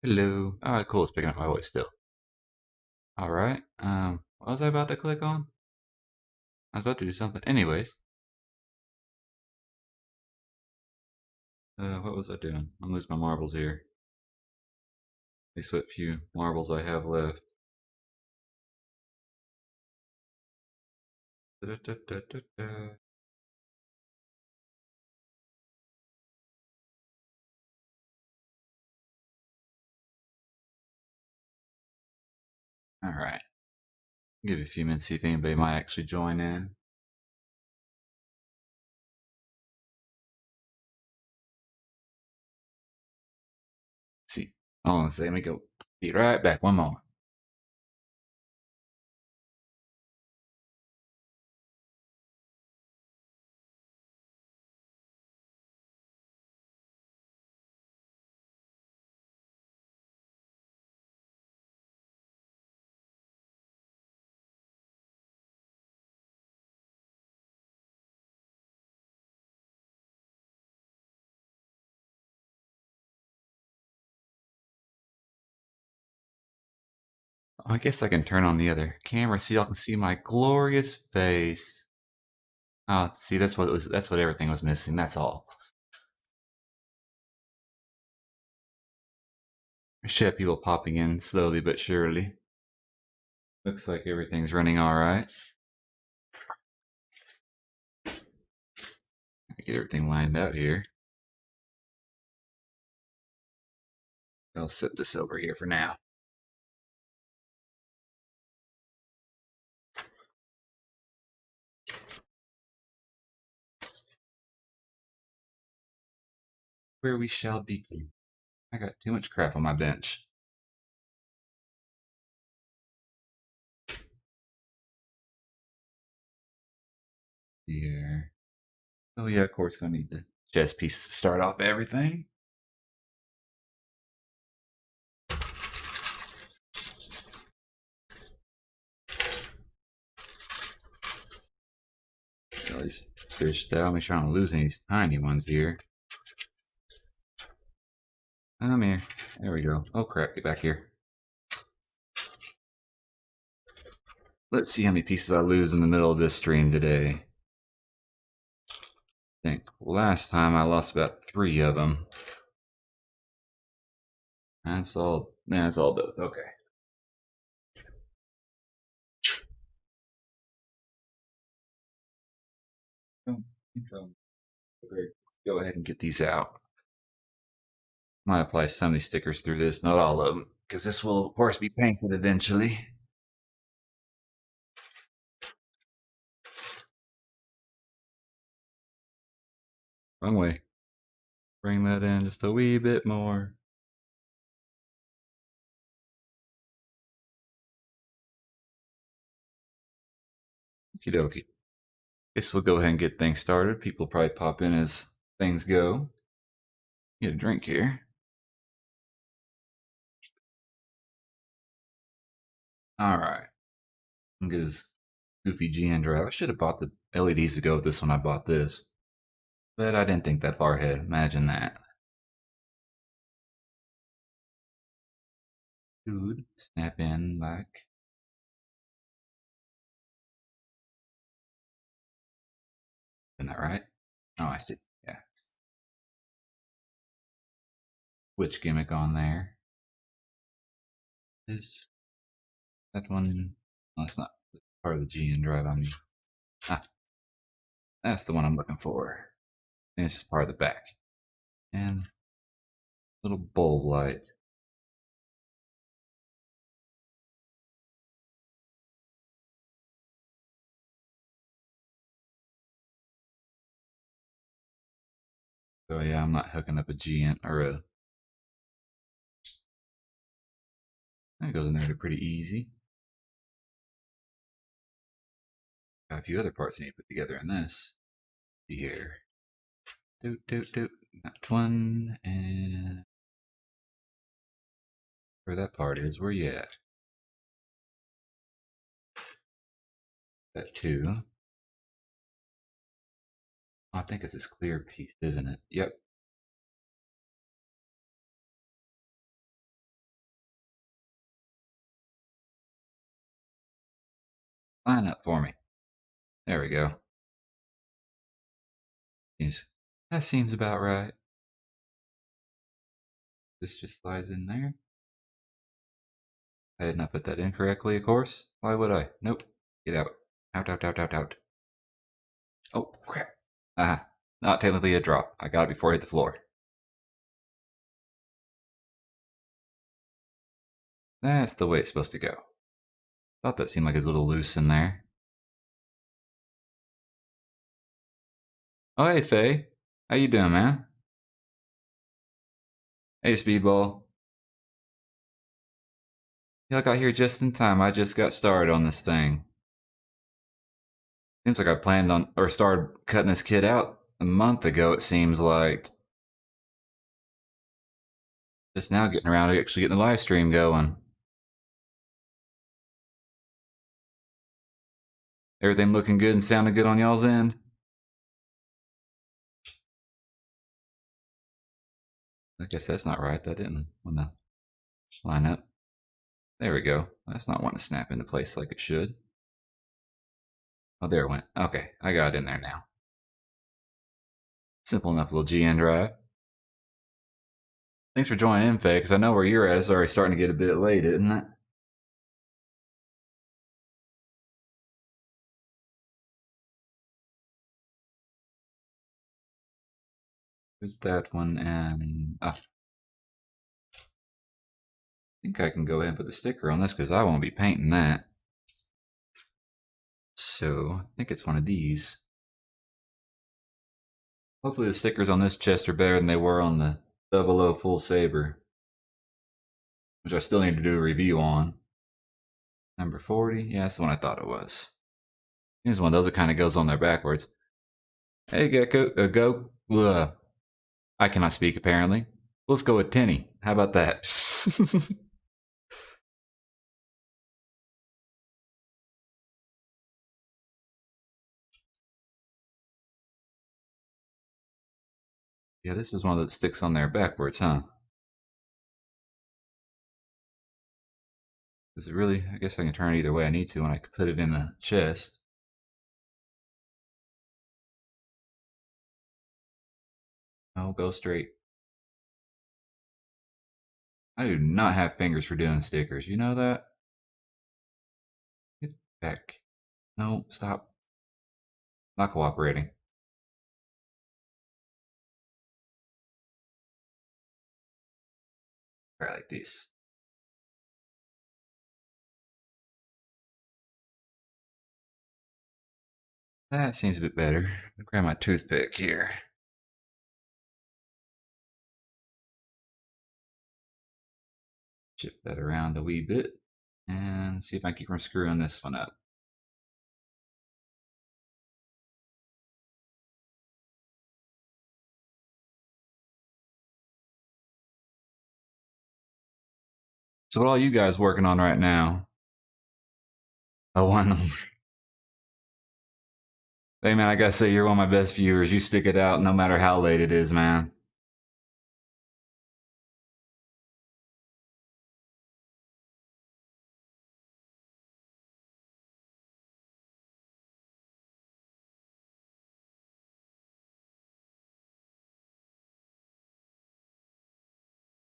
Hello. All right, cool. It's picking up my voice still. All right. What was I about to click on? I was about to do something. Anyways, what was I doing? I'm losing my marbles here. At least what few marbles I have left. Da-da-da-da-da-da. All right. Give it a few minutes, see if anybody might actually join in. Let's see. Hold on a second. Let me go. Be right back. One moment. I guess I can turn on the other camera so y'all can see my glorious face. Oh, see, that's what it was. That's what everything was missing. That's all. I should have people popping in slowly but surely. Looks like everything's running all right. Get everything lined out here. I'll set this over here for now. Where we shall begin. I got too much crap on my bench. Here. Oh yeah, of course, gonna need the chess pieces to start off everything. At least fish down. Make sure I don't lose any of these tiny ones here. Come here. There we go. Oh crap, get back here. Let's see how many pieces I lose in the middle of this stream today. I think last time I lost about 3 of them. That's all. That's all those. Okay. Go ahead and get these out. I might apply some of these stickers through this, not all of them, because this will, of course, be painted eventually. Wrong way. Bring that in just a wee bit more. Okie dokie. Guess we'll go ahead and get things started. People probably pop in as things go. Get a drink here. All right. Get his goofy GN drive. I should have bought the LEDs to go with this when I bought this. But I didn't think that far ahead. Imagine that. Dude, snap in like. Isn't that right? Oh, I see. Yeah. Switch gimmick on there. This. That one. No, that's not part of the GN drive. I mean. Ah, that's the one I'm looking for. And it's just part of the back. And little bulb light. So yeah, I'm not hooking up a GN or a. That goes in there pretty easy. Got a few other parts I need to put together in this. Here. Doot doot doot. That one and where that part is, where you at? That two. I think it's this clear piece, isn't it? Yep. Line up for me. There we go. That seems about right. This just slides in there. I did not put that in correctly, of course. Why would I? Nope. Get out. Out, out, out, out, out. Oh, crap. Ah, not technically a drop. I got it before it hit the floor. That's the way it's supposed to go. Thought that seemed like it's a little loose in there. Oh, hey, Faye. How you doing, man? Hey, Speedball. You got here just in time. I just got started on this thing. Seems like I planned on, or started cutting this kid out a month ago, it seems like. Just now getting around to actually getting the live stream going. Everything looking good and sounding good on y'all's end? I guess that's not right. That didn't want to line up. There we go. That's not wanting to snap into place like it should. Oh, there it went. Okay, I got it in there now. Simple enough little GN drive. Thanks for joining in, Faye, because I know where you're at. It's already starting to get a bit late, isn't it? There's that one, and I think I can go ahead and put the sticker on this because I won't be painting that. So I think it's one of these. Hopefully the stickers on this chest are better than they were on the 00 Full Saber, which I still need to do a review on. Number 40, yeah, that's the one I thought it was. Here's one of those that kind of goes on there backwards. Hey, Gecko, go. Ugh. I cannot speak, apparently. Let's go with Tenny. How about that? Yeah, this is one that sticks on there backwards, huh? Is it really? I guess I can turn it either way I need to when I put it in the chest. No, go straight. I do not have fingers for doing stickers. You know that? Get back. No, stop. Not cooperating. Try like this. That seems a bit better. I'll grab my toothpick here. Chip that around a wee bit. And see if I can keep from screwing this one up. So what are all you guys working on right now? Oh, one. Hey man, I gotta say you're one of my best viewers. You stick it out no matter how late it is, man.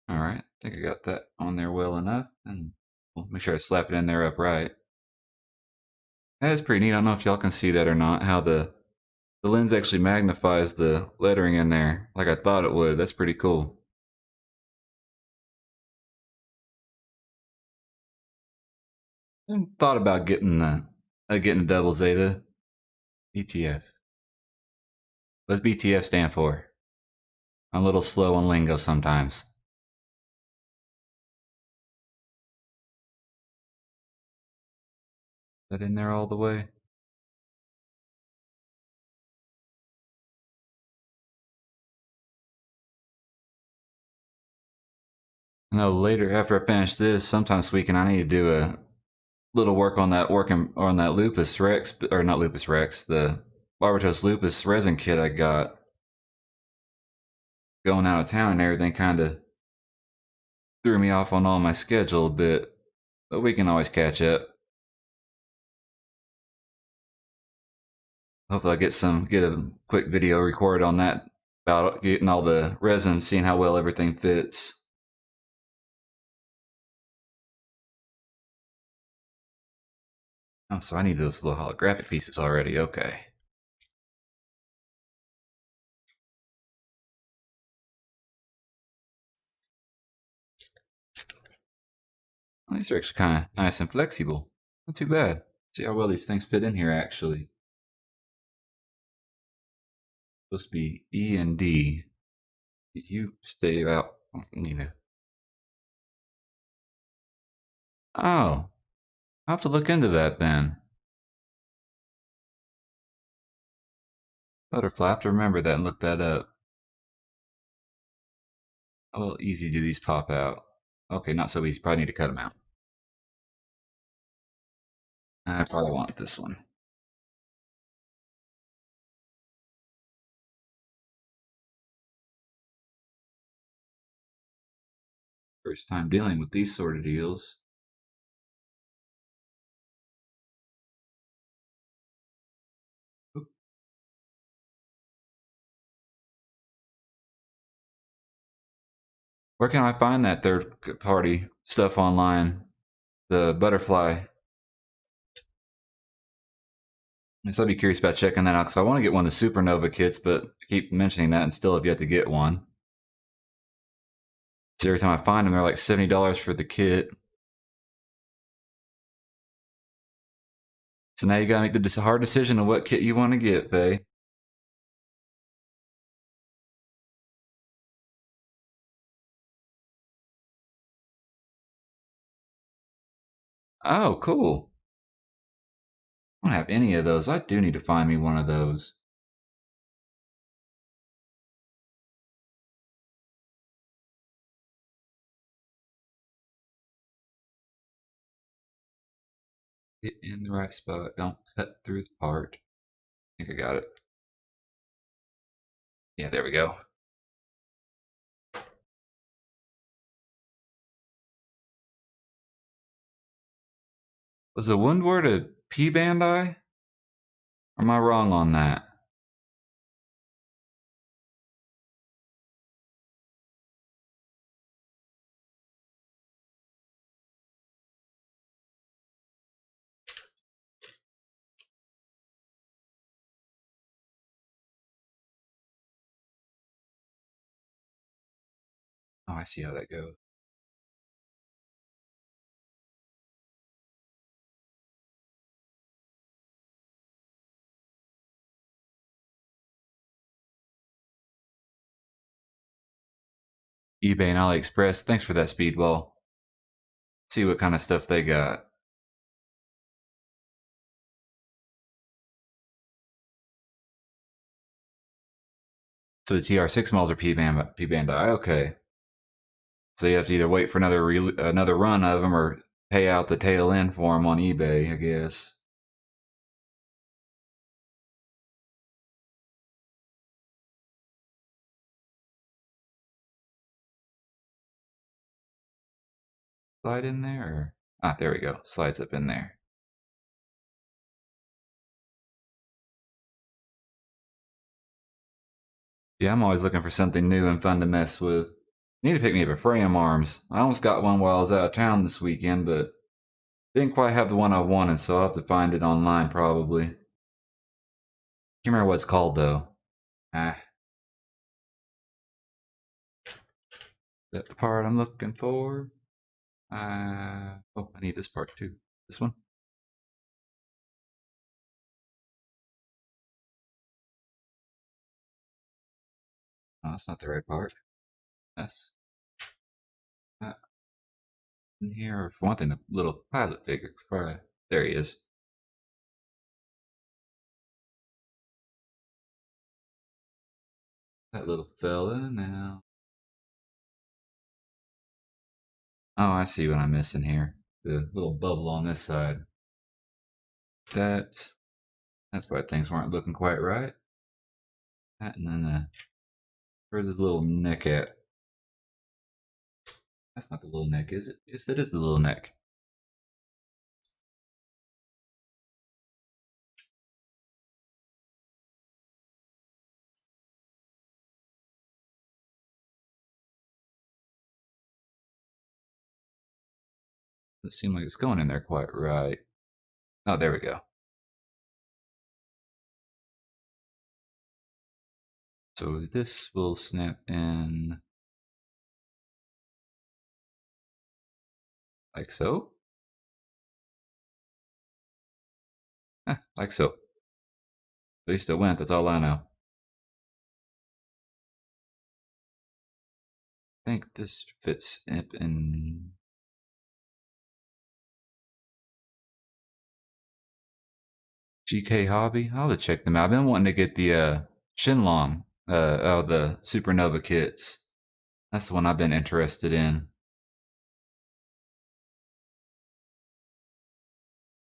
Alright, I think I got that on there well enough. And we'll make sure I slap it in there upright. That's pretty neat. I don't know if y'all can see that or not, how the lens actually magnifies the lettering in there like I thought it would. That's pretty cool. I thought about getting a double Zeta. BTF. What does BTF stand for? I'm a little slow on lingo sometimes. Is that in there all the way? I know later after I finish this, sometime this weekend, I need to do a little work on that Lupus Rex, or not Lupus Rex, the Barbatos Lupus resin kit I got. Going out of town and everything kind of threw me off on all my schedule a bit, but we can always catch up. Hopefully I get a quick video recorded on that about getting all the resin, seeing how well everything fits. Oh, so I need those little holographic pieces already. Okay. Well, these are actually kind of nice and flexible. Not too bad. See how well these things fit in here, actually. Supposed to be E and D. You stay out, you know. Oh, I'll have to look into that then. Butterfly, I have to remember that and look that up. How easy do these pop out? Okay, not so easy. Probably need to cut them out. I probably want this one. First time dealing with these sort of deals. Oop. Where can I find that third party stuff online? The butterfly. So I'd be curious about checking that out because I want to get one of the Supernova kits, but I keep mentioning that and still have yet to get one. So every time I find them, they're like $70 for the kit. So now you gotta make the hard decision on what kit you want to get, Faye. Oh, cool. I don't have any of those. I do need to find me one of those. Get in the right spot. Don't cut through the part. I think I got it. Yeah, there we go. Was the wound word a P band eye? Or am I wrong on that? Oh, I see how that goes. eBay and AliExpress. Thanks for that, Speedball. See what kind of stuff they got. So the TR6 models are P-band eye. Okay. So you have to either wait for another run of them or pay out the tail end for them on eBay, I guess. Slide in there? Or... Ah, there we go. Slides up in there. Yeah, I'm always looking for something new and fun to mess with. Need to pick me up a frame arms. I almost got one while I was out of town this weekend, but didn't quite have the one I wanted, so I'll have to find it online probably. Can't remember what it's called though. Ah, that the part I'm looking for? Oh, I need this part too. This one? Oh, that's not the right part. That's that in here. Or for one thing, the little pilot figure. Probably. There he is. That little fella now. Oh, I see what I'm missing here. The little bubble on this side. That's why things weren't looking quite right. That and then where's his little neck at? That's not the little neck, is it? Yes, it is the little neck. Doesn't seem like it's going in there quite right. Oh, there we go. So this will snap in like so. Like so. At least it went, that's all I know. I think this fits in GK Hobby. I'll have to check them out. I've been wanting to get the Shenlong, the Supernova kits. That's the one I've been interested in.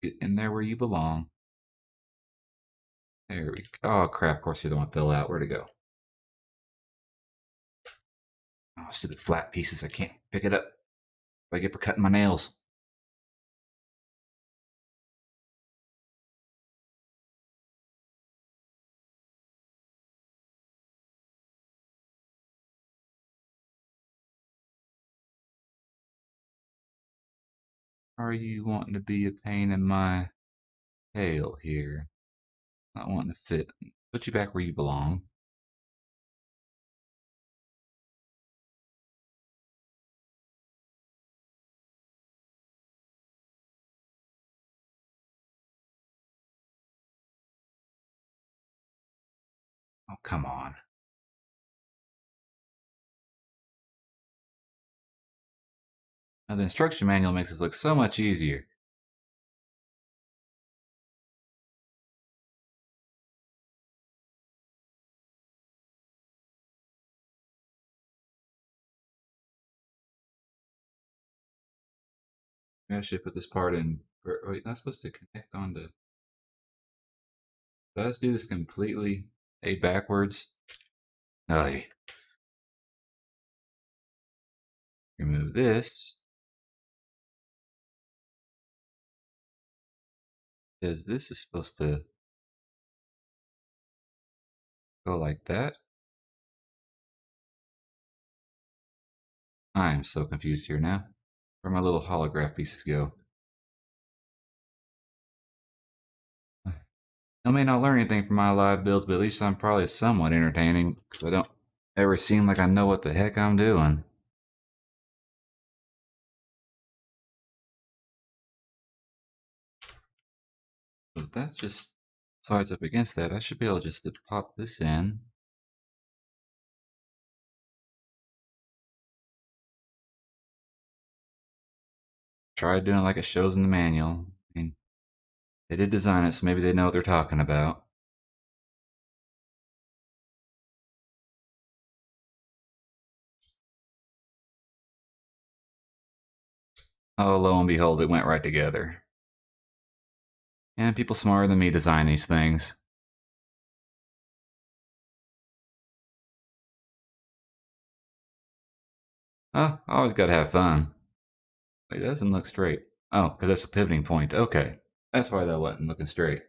Get in there where you belong. There we go. Oh crap, of course you're the one fell out. Where'd it go? Oh, stupid flat pieces. I can't pick it up. I get for cutting my nails. Are you wanting to be a pain in my tail here? Not wanting to fit. Put you back where you belong. Oh, come on. Now, the instruction manual makes this look so much easier. Maybe I should put this part in. Wait, not supposed to connect onto. Let's do this completely backwards. Oh, remove this. Because this is supposed to go like that. I am so confused here now. Where my little holograph pieces go? I may not learn anything from my live builds, but at least I'm probably somewhat entertaining. Because I don't ever seem like I know what the heck I'm doing. But that's just sides up against that. I should be able just to pop this in. Try doing it like it shows in the manual. I mean, they did design it, so maybe they know what they're talking about. Oh, lo and behold, it went right together. And people smarter than me design these things. Oh, I always gotta have fun. Wait, that doesn't look straight. Oh, because that's a pivoting point. Okay. That's why that wasn't looking straight.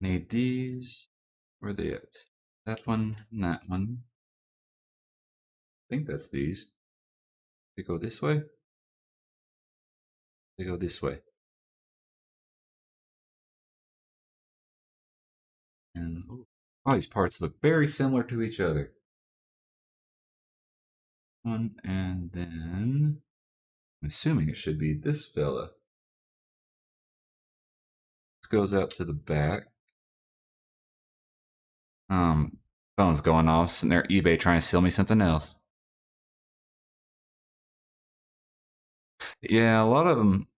Need these. Where are they at? That one and that one. I think that's these. They go this way. They go this way. And all these parts look very similar to each other. One, and then I'm assuming it should be this fella. This goes out to the back. Phone's going off, sitting there eBay trying to sell me something else. Yeah, a lot of them.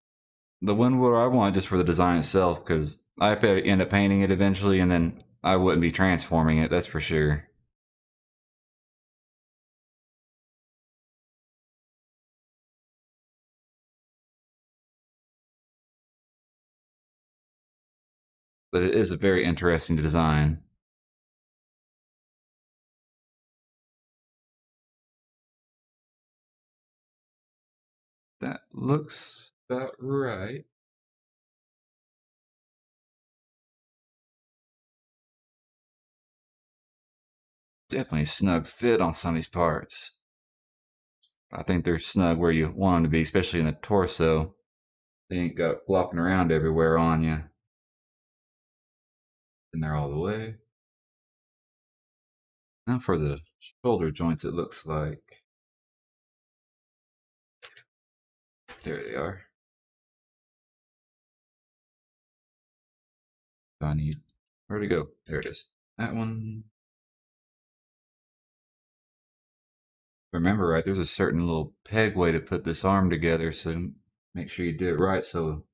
The one where I want just for the design itself, because I end up painting it eventually, and then I wouldn't be transforming it. That's for sure. But it is a very interesting design. That looks about right. Definitely a snug fit on some of these parts. I think they're snug where you want them to be, especially in the torso. They ain't got flopping around everywhere on you. And they're all the way. Now for the shoulder joints, it looks like. There they are. I need. Where'd it go? There it is. That one. Remember, right? There's a certain little peg way to put this arm together, so make sure you do it right so you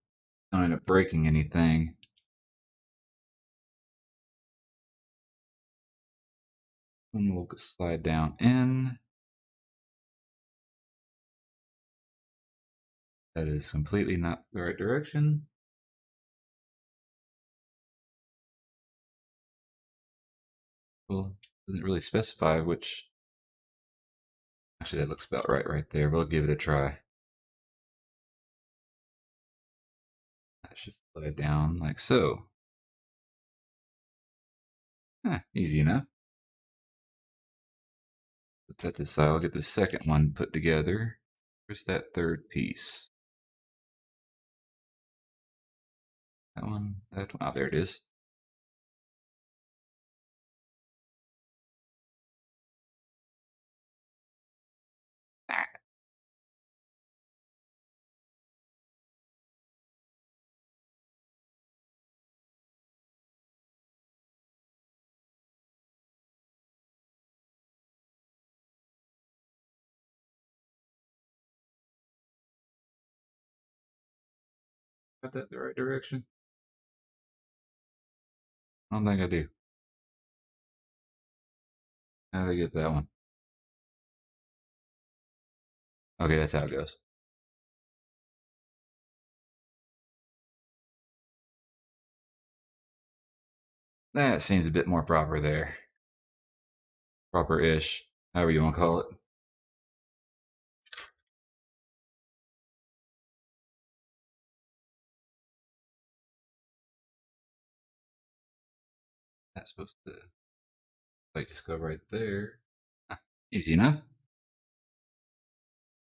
don't end up breaking anything. And we'll slide down in. That is completely not the right direction. Well, doesn't really specify which. Actually, that looks about right there. We'll give it a try. That should slide down like so. Easy enough. Put that to the side. I'll get the second one put together. Where's that third piece? That one, that one. Oh, there it is. Ah, got that the right direction? I don't think I do. How did I get that one? Okay, that's how it goes. That seems a bit more proper there. Proper-ish, however you want to call it. That's supposed to like just go right there. Ah, easy enough.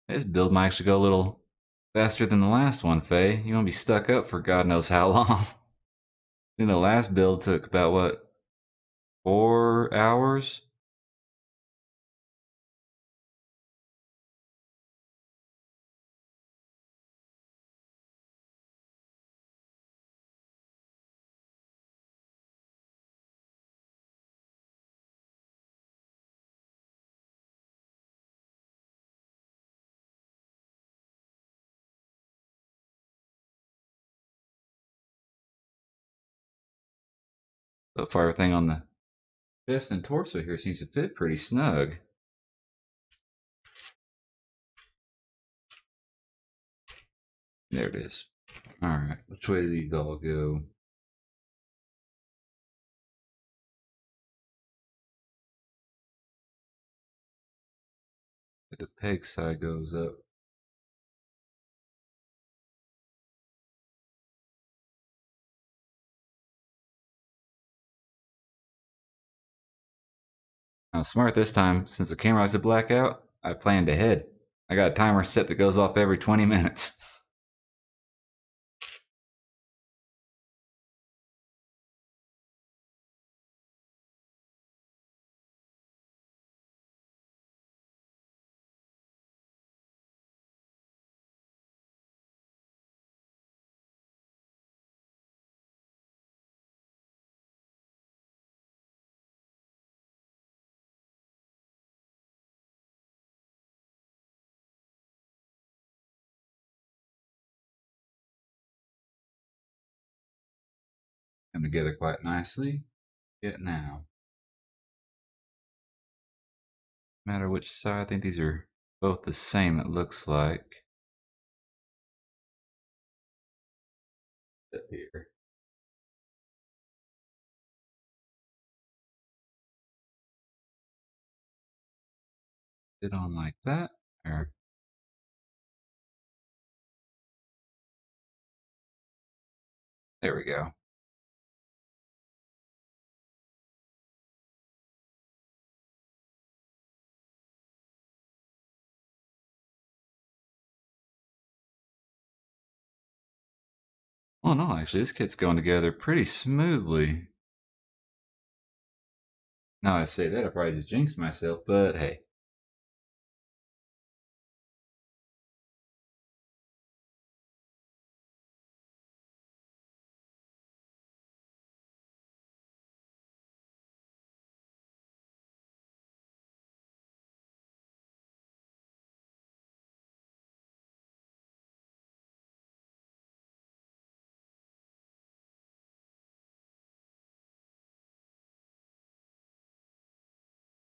This build might actually go a little faster than the last one, Faye. You won't be stuck up for God knows how long. I think the last build took about what, 4 hours? So far, everything on the chest and torso here seems to fit pretty snug. There it is. All right, which way do these all go? The peg side goes up. I was smart this time. Since the camera has a blackout, I planned ahead. I got a timer set that goes off every 20 minutes. Come together quite nicely. Get now. No matter which side, I think these are both the same, it looks like. Up here. Sit on like that. Or there we go. Oh no, actually, this kit's going together pretty smoothly. Now I say that, I probably just jinxed myself, but hey.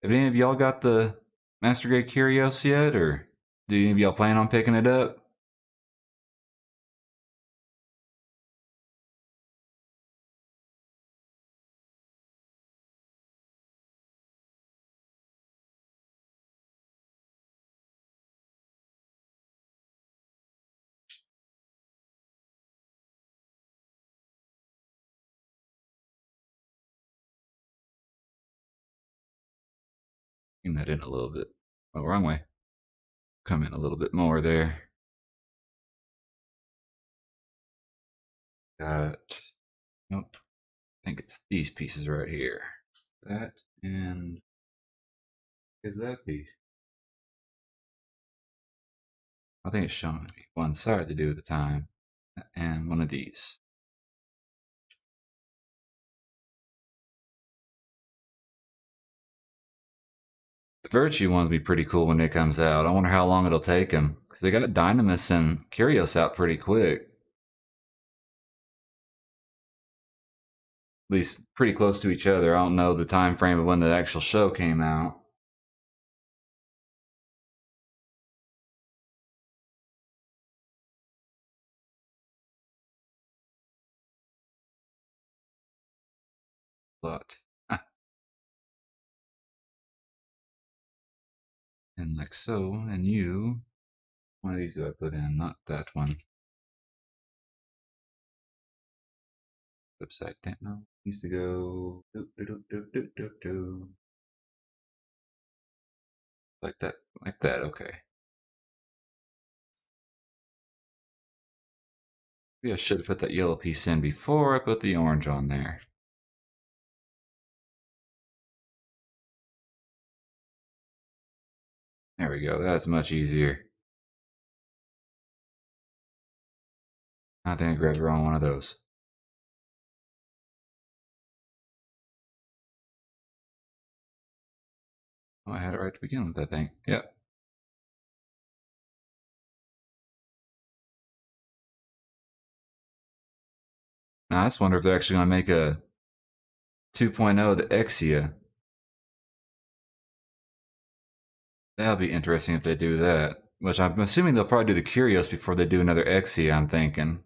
Have any of y'all got the Master Grade Kyrios yet, or do any of y'all plan on picking it up? Bring that in a little bit. Oh, wrong way. Come in a little bit more there. Got, nope, I think it's these pieces right here. That and is that piece? I think it's showing me one side to do at the time, and one of these. The Virtue one's be pretty cool when it comes out. I wonder how long it'll take them, because they got Dynamis and Kyrios out pretty quick. At least pretty close to each other. I don't know the time frame of when the actual show came out. But and like so, and you, one of these do I put in? Not that one. Upside down. No, needs to go like that, like that. Okay. Maybe I should have put that yellow piece in before I put the orange on there. There we go. That's much easier. I think I grabbed the wrong one of those. Oh, I had it right to begin with, I think. Yep. Now, I just wonder if they're actually going to make a 2.0 the Exia. That'll be interesting if they do that. Which I'm assuming they'll probably do the Kyrios before they do another Exia, I'm thinking.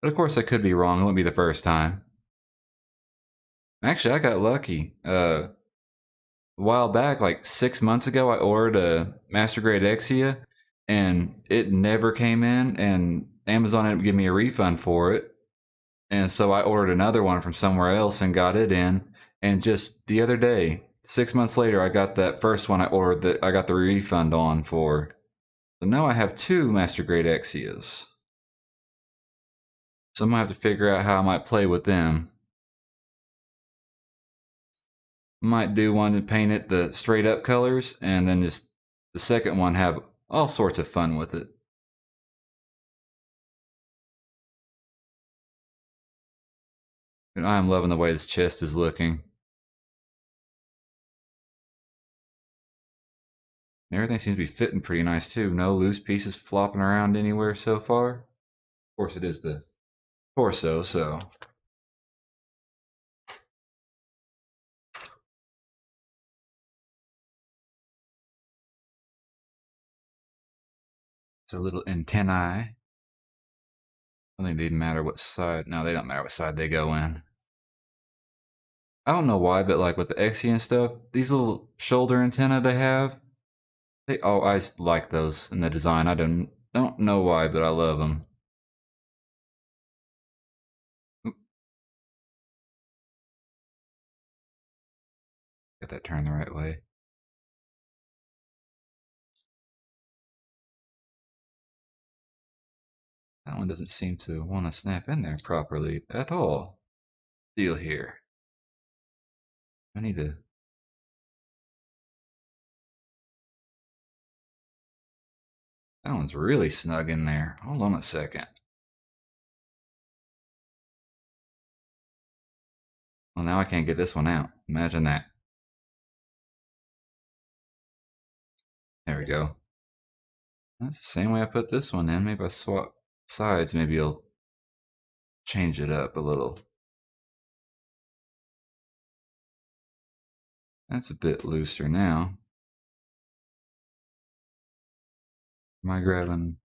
But of course, I could be wrong. It wouldn't be the first time. Actually, I got lucky. A while back, like 6 months ago, I ordered a Master Grade Exia, and it never came in, and Amazon ended up giving me a refund for it. And so I ordered another one from somewhere else and got it in. And just the other day, 6 months later, I got that first one I ordered that I got the refund on for. So now I have two Master Grade Exias. So I'm gonna have to figure out how I might play with them. Might do one and paint it the straight up colors, and then just the second one have all sorts of fun with it. And I am loving the way this chest is looking. And everything seems to be fitting pretty nice too. No loose pieces flopping around anywhere so far. Of course, it is the torso, so. It's a little antennae. I don't think they matter what side. No, they don't matter what side they go in. I don't know why, but like with the Exia and stuff, these little shoulder antenna they have, they I like those in the design. I don't know why, but I love them. Get that turned the right way. That one doesn't seem to want to snap in there properly at all. Deal here. I need to... That one's really snug in there. Hold on a second. Well, now I can't get this one out. Imagine that. There we go. That's the same way I put this one in. Maybe I swap sides. Maybe I'll change it up a little. That's a bit looser now. Am I grabbing...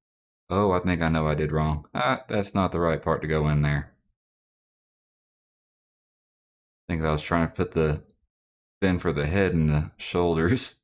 Oh, I think I know I did wrong. That's not the right part to go in there. I think I was trying to put the fin for the head and the shoulders.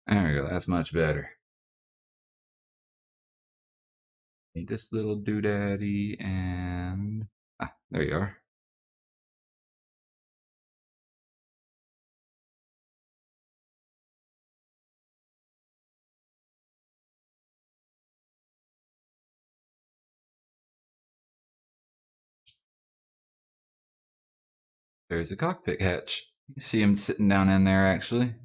There we go. That's much better. Need this little doodaddy and... there you are. There's the cockpit hatch. You see him sitting down in there, actually.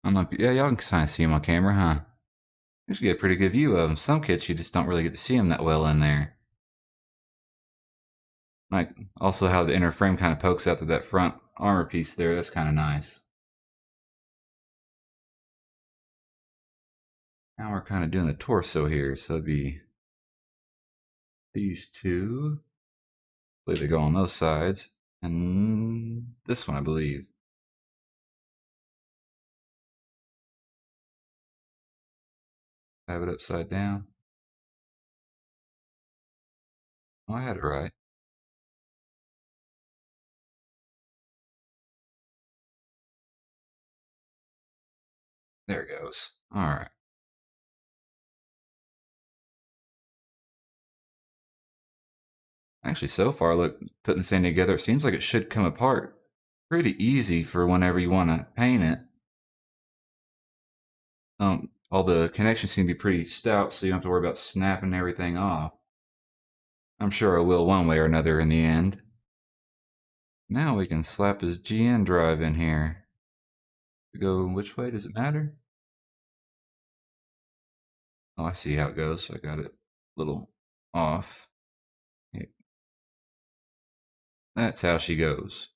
I'm not... Yeah, y'all can kind of see him on camera, huh? You should get a pretty good view of him. Some kits, you just don't really get to see him that well in there. Like, also how the inner frame kind of pokes out to that front armor piece there. That's kind of nice. Now we're kind of doing the torso here, so it'd be these two. I believe they go on those sides. And this one, I believe. Have it upside down. Oh, I had it right. There it goes. All right. Actually, so far, look, putting this thing together, it seems like it should come apart pretty easy for whenever you want to paint it. All the connections seem to be pretty stout, so you don't have to worry about snapping everything off. I'm sure I will one way or another in the end. Now we can slap his GN drive in here. Go which way? Does it matter? Oh, I see how it goes. I got it a little off. That's how she goes.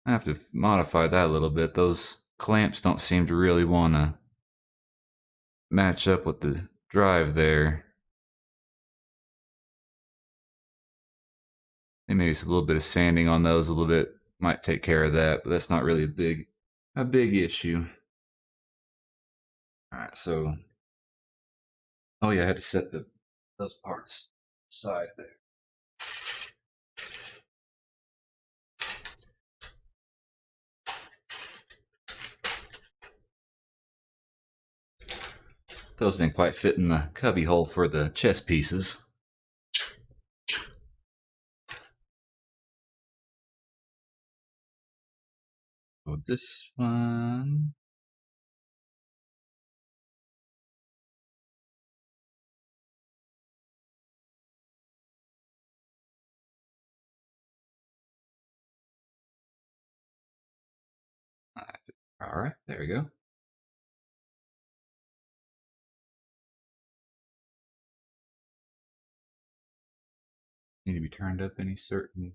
I have to modify that a little bit. Those clamps don't seem to really want to match up with the drive there. And maybe it's a little bit of sanding on those a little bit might take care of that, but that's not really a big issue. All right, so oh yeah, I had to set those parts aside there. Those didn't quite fit in the cubby hole for the chest pieces. So this one. All right, there we go. Need to be turned up any certain.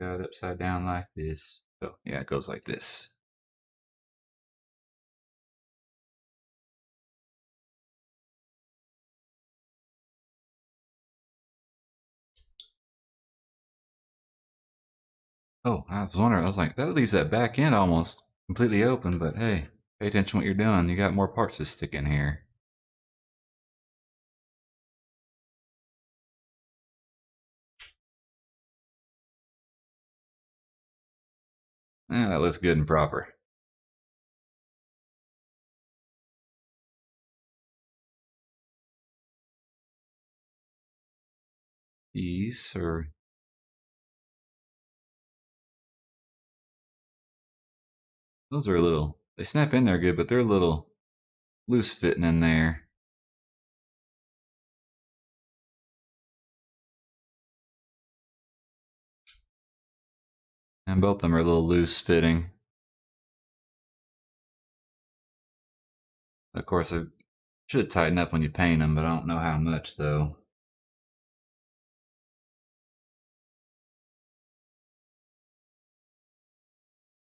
Got it upside down like this. So yeah, it goes like this. Oh, I was wondering. I was like, that leaves that back end almost completely open. But hey, pay attention to what you're doing. You got more parts to stick in here. Yeah, that looks good and proper. These are... Those are a little... They snap in there good, but they're a little loose fitting in there. And both of them are a little loose fitting. Of course, I should tighten up when you paint them, but I don't know how much though.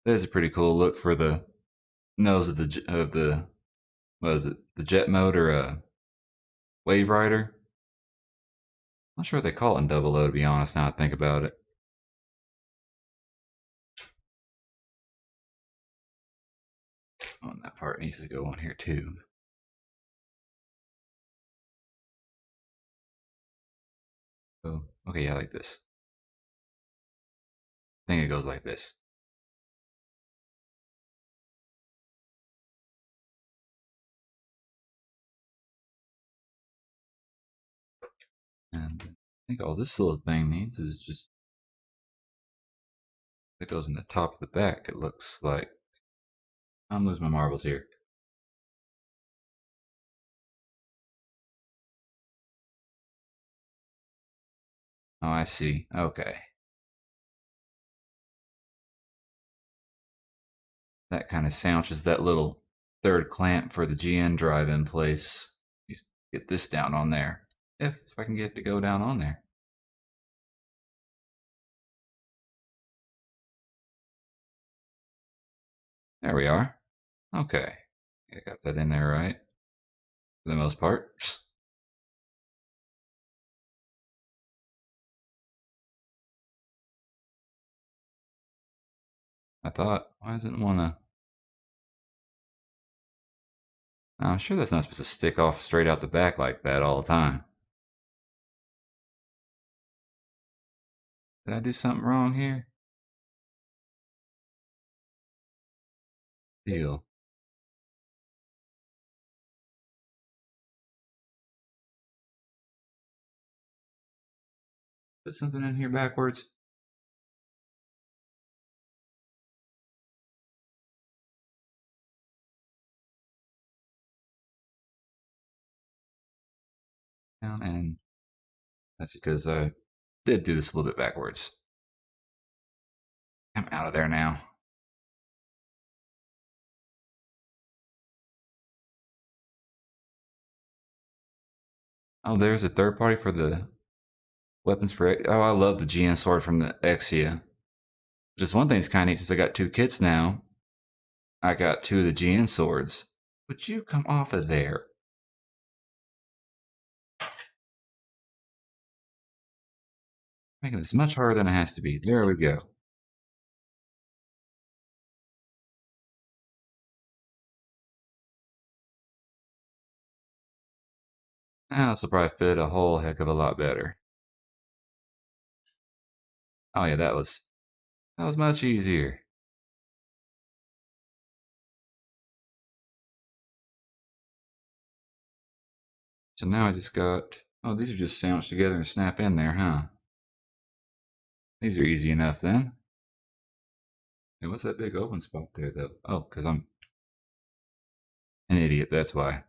That is a pretty cool look for the nose of the what is it? The jet motor, wave rider. I'm not sure what they call it in Double O, to be honest. Now I think about it. Oh, and that part needs to go on here too. Oh, okay, yeah, like this. I think it goes like this. And I think all this little thing needs is just... It goes in the top of the back, it looks like. I'm losing my marbles here. Oh, I see. Okay. That kind of sandwiches that little third clamp for the GN drive in place. Get this down on there. If I can get it to go down on there. There we are. Okay. I got that in there right. For the most part. I thought, why doesn't it wanna... I'm sure that's not supposed to stick off straight out the back like that all the time. Did I do something wrong here? Deal. Put something in here backwards. Down, and that's because I did do this a little bit backwards. I'm out of there now. Oh, there's a third party for the weapons for... Oh, I love the GN sword from the Exia. Just one thing's kind of neat, since I got two kits now. I got two of the GN swords. Would you come off of there? Making this much harder than it has to be. There we go. Now this will probably fit a whole heck of a lot better. Oh yeah, that was much easier. So now I just got... Oh, these are just sandwiched together and snap in there, huh? These are easy enough then. Hey, what's that big open spot there, though? Oh, because I'm an idiot, that's why.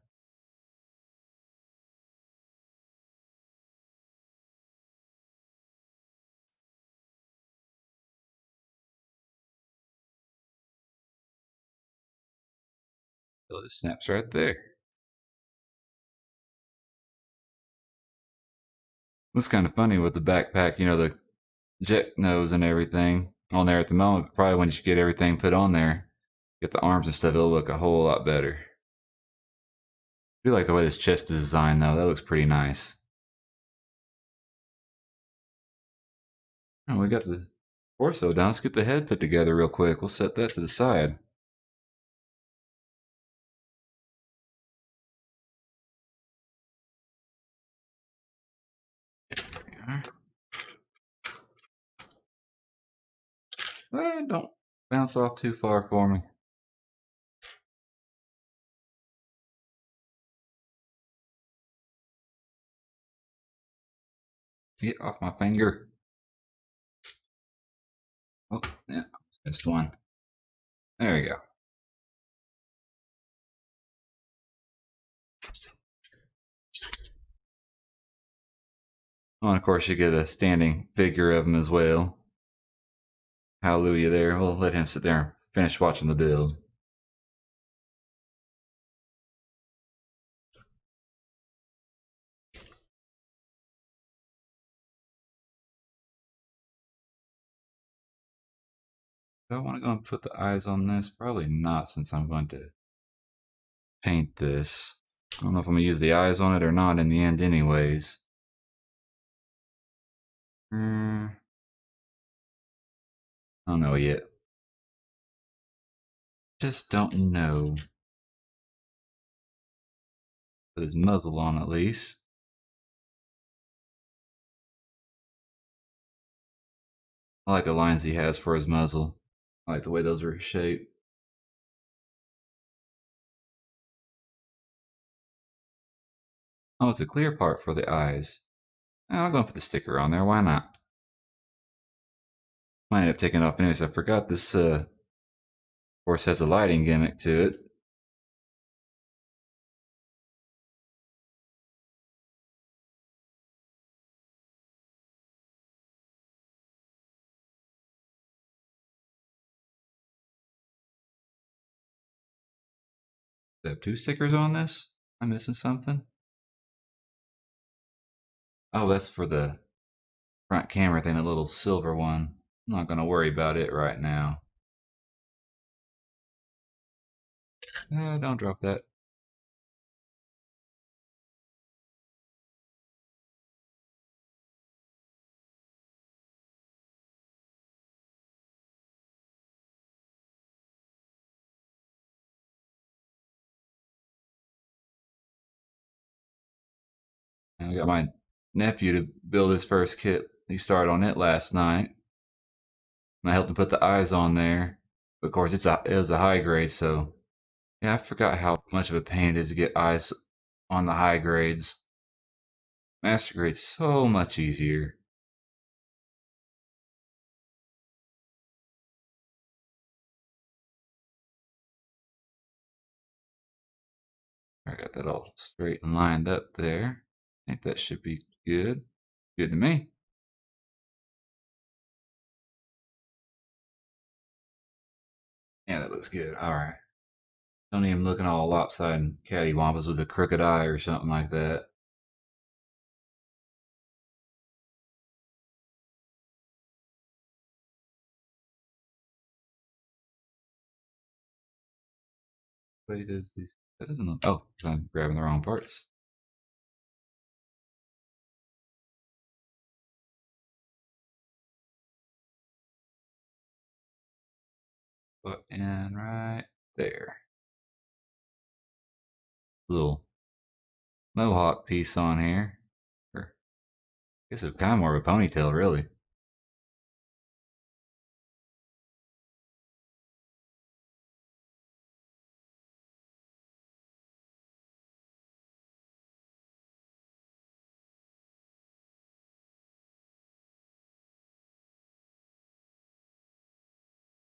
So it snaps right there. Looks kind of funny with the backpack, you know, the jet nose and everything on there at the moment. Probably when you get everything put on there, get the arms and stuff, it'll look a whole lot better. I do like the way this chest is designed, though. That looks pretty nice. Oh, we got the torso down. Let's get the head put together real quick. We'll set that to the side. Don't bounce off too far for me. Get off my finger. Oh, yeah, missed one. There we go. Oh, and of course, you get a standing figure of him as well. Hallelujah there. We'll let him sit there and finish watching the build. Do I want to go and put the eyes on this? Probably not, since I'm going to paint this. I don't know if I'm going to use the eyes on it or not in the end anyways. I don't know yet. Just don't know. Put his muzzle on at least. I like the lines he has for his muzzle. I like the way those are shaped. Oh, it's a clear part for the eyes. I'm going to put the sticker on there. Why not? Might end up taking it off anyways. I forgot this, of course, has a lighting gimmick to it. Do I have two stickers on this? Am I missing something? Oh, that's for the front camera thing, a little silver one. I'm not going to worry about it right now. Don't drop that. And I got my nephew to build his first kit. He started on it last night. And I helped him put the eyes on there. But of course, it was a high grade, so yeah, I forgot how much of a pain it is to get eyes on the high grades. Master grade's so much easier. I got that all straight and lined up there. I think that should be good. Good to me. Yeah, that looks good. All right. Don't even looking all lopsided and cattywampus with a crooked eye or something like that. Wait, is this? That doesn't look. Oh, I'm grabbing the wrong parts. Put in right there. Little mohawk piece on here. Or, I guess it's kind of more of a ponytail, really.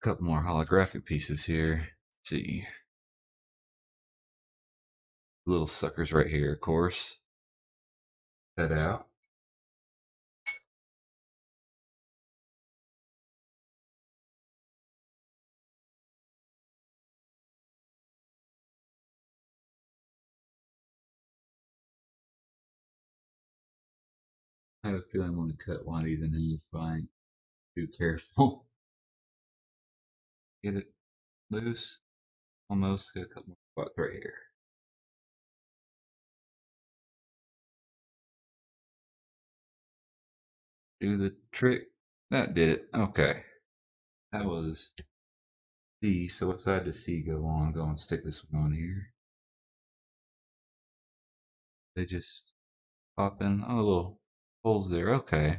A couple more holographic pieces here. Let's see. Little suckers right here, of course. Cut out. I have a feeling I'm going to cut one of these and then you find too careful. Get it loose. Almost. Got a couple more spots right here. Do the trick. That did it. Okay. That was C. So what side does C go on? Go and stick this one on here. They just pop in. Oh, little holes there. Okay.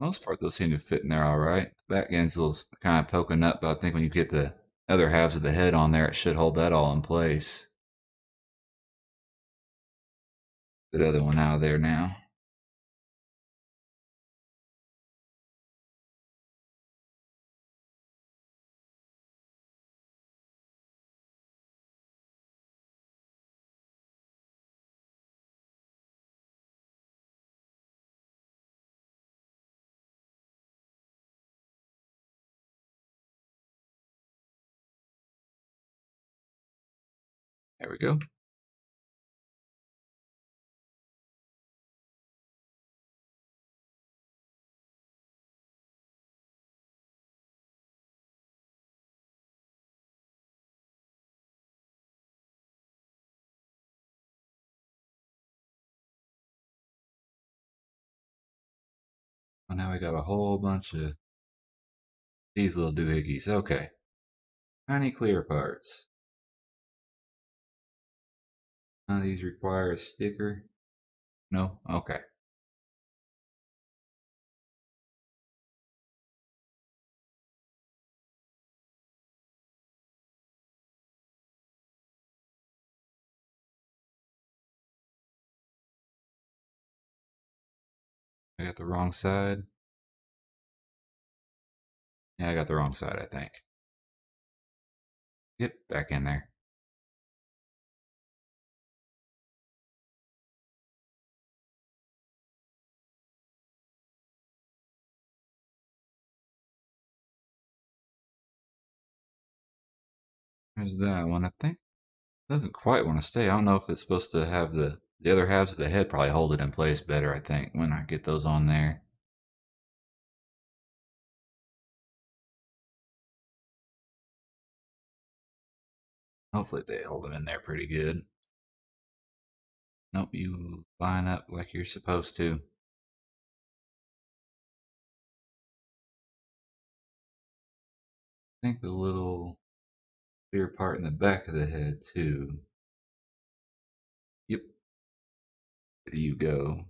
Most part those seem to fit in there all right. The back end's a little kind of poking up, but I think when you get the other halves of the head on there, it should hold that all in place. the other one out of there now. There we go. Well, now we got a whole bunch of these little doohickeys. Okay. Tiny clear parts. None of these require a sticker. No? Okay. I got the wrong side. Yeah, I got the wrong side, I think. Get back in there. There's that one, I think. Doesn't quite want to stay. I don't know if it's supposed to have the other halves of the head probably hold it in place better, I think, when I get those on there. Hopefully they hold them in there pretty good. Nope, you line up like you're supposed to. I think the little clear part in the back of the head too. Yep, there you go.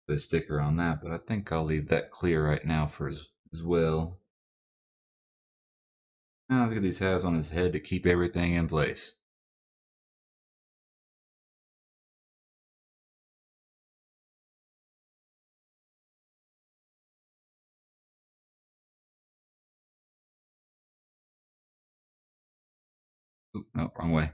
Put a sticker on that, but I think I'll leave that clear right now for as well. Now look at these halves on his head to keep everything in place. Oop, no, wrong way.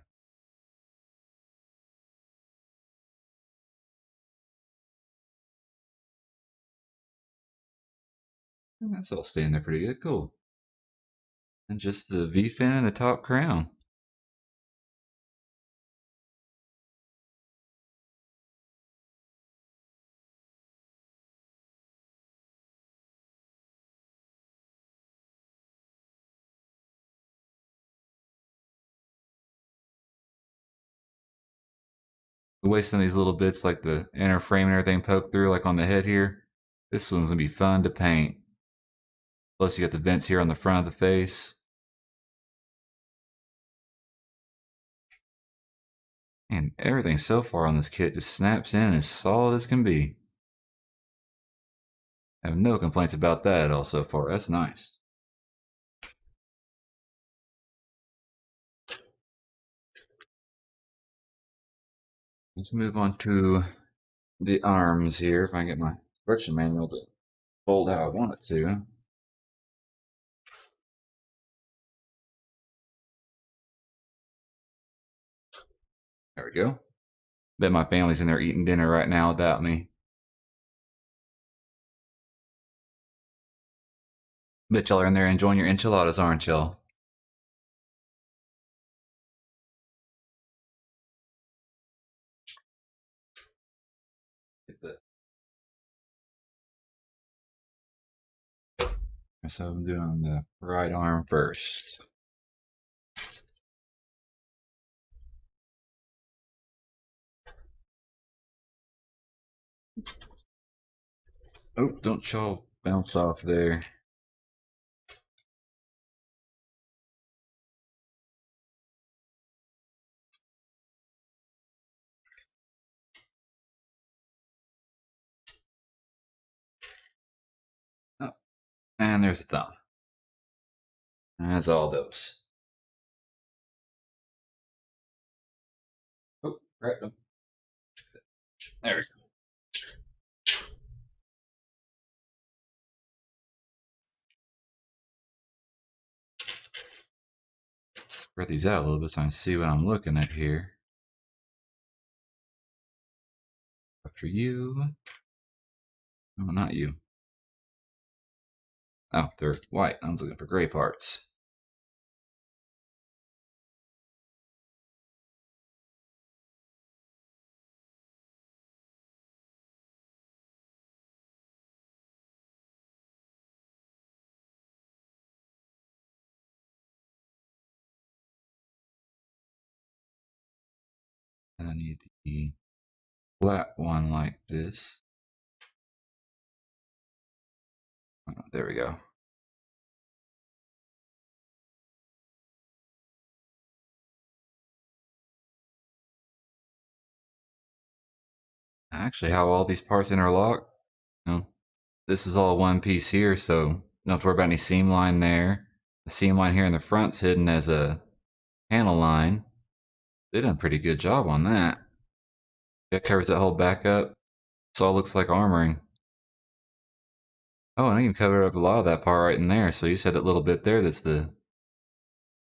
That's all staying there pretty good. Cool. And just the V fin and the top crown. The way some of these little bits, like the inner frame and everything, poke through, like on the head here. This one's gonna be fun to paint. Plus, you got the vents here on the front of the face. And everything so far on this kit just snaps in as solid as can be. I have no complaints about that at all so far. That's nice. Let's move on to the arms here. If I can get my instruction manual to fold how I want it to. There we go. Bet my family's in there eating dinner right now without me. Bet y'all are in there enjoying your enchiladas, aren't y'all? Get the So I'm doing the right arm first. Oh, don't y'all bounce off there. Oh, and there's the thumb. That's all those. Oh, right. Oh, there we go. Spread these out a little bit so I can see what I'm looking at here. After you. No, not you. Oh, they're white. I was looking for gray parts. And I need the flat one like this. Oh, there we go. Actually, how all these parts interlock? No, this is all one piece here, so you don't have to worry about any seam line there. The seam line here in the front's hidden as a panel line. They done a pretty good job on that. It covers that whole back up. So it all looks like armoring. Oh, and I can cover up a lot of that part right in there. So you said that little bit there that's the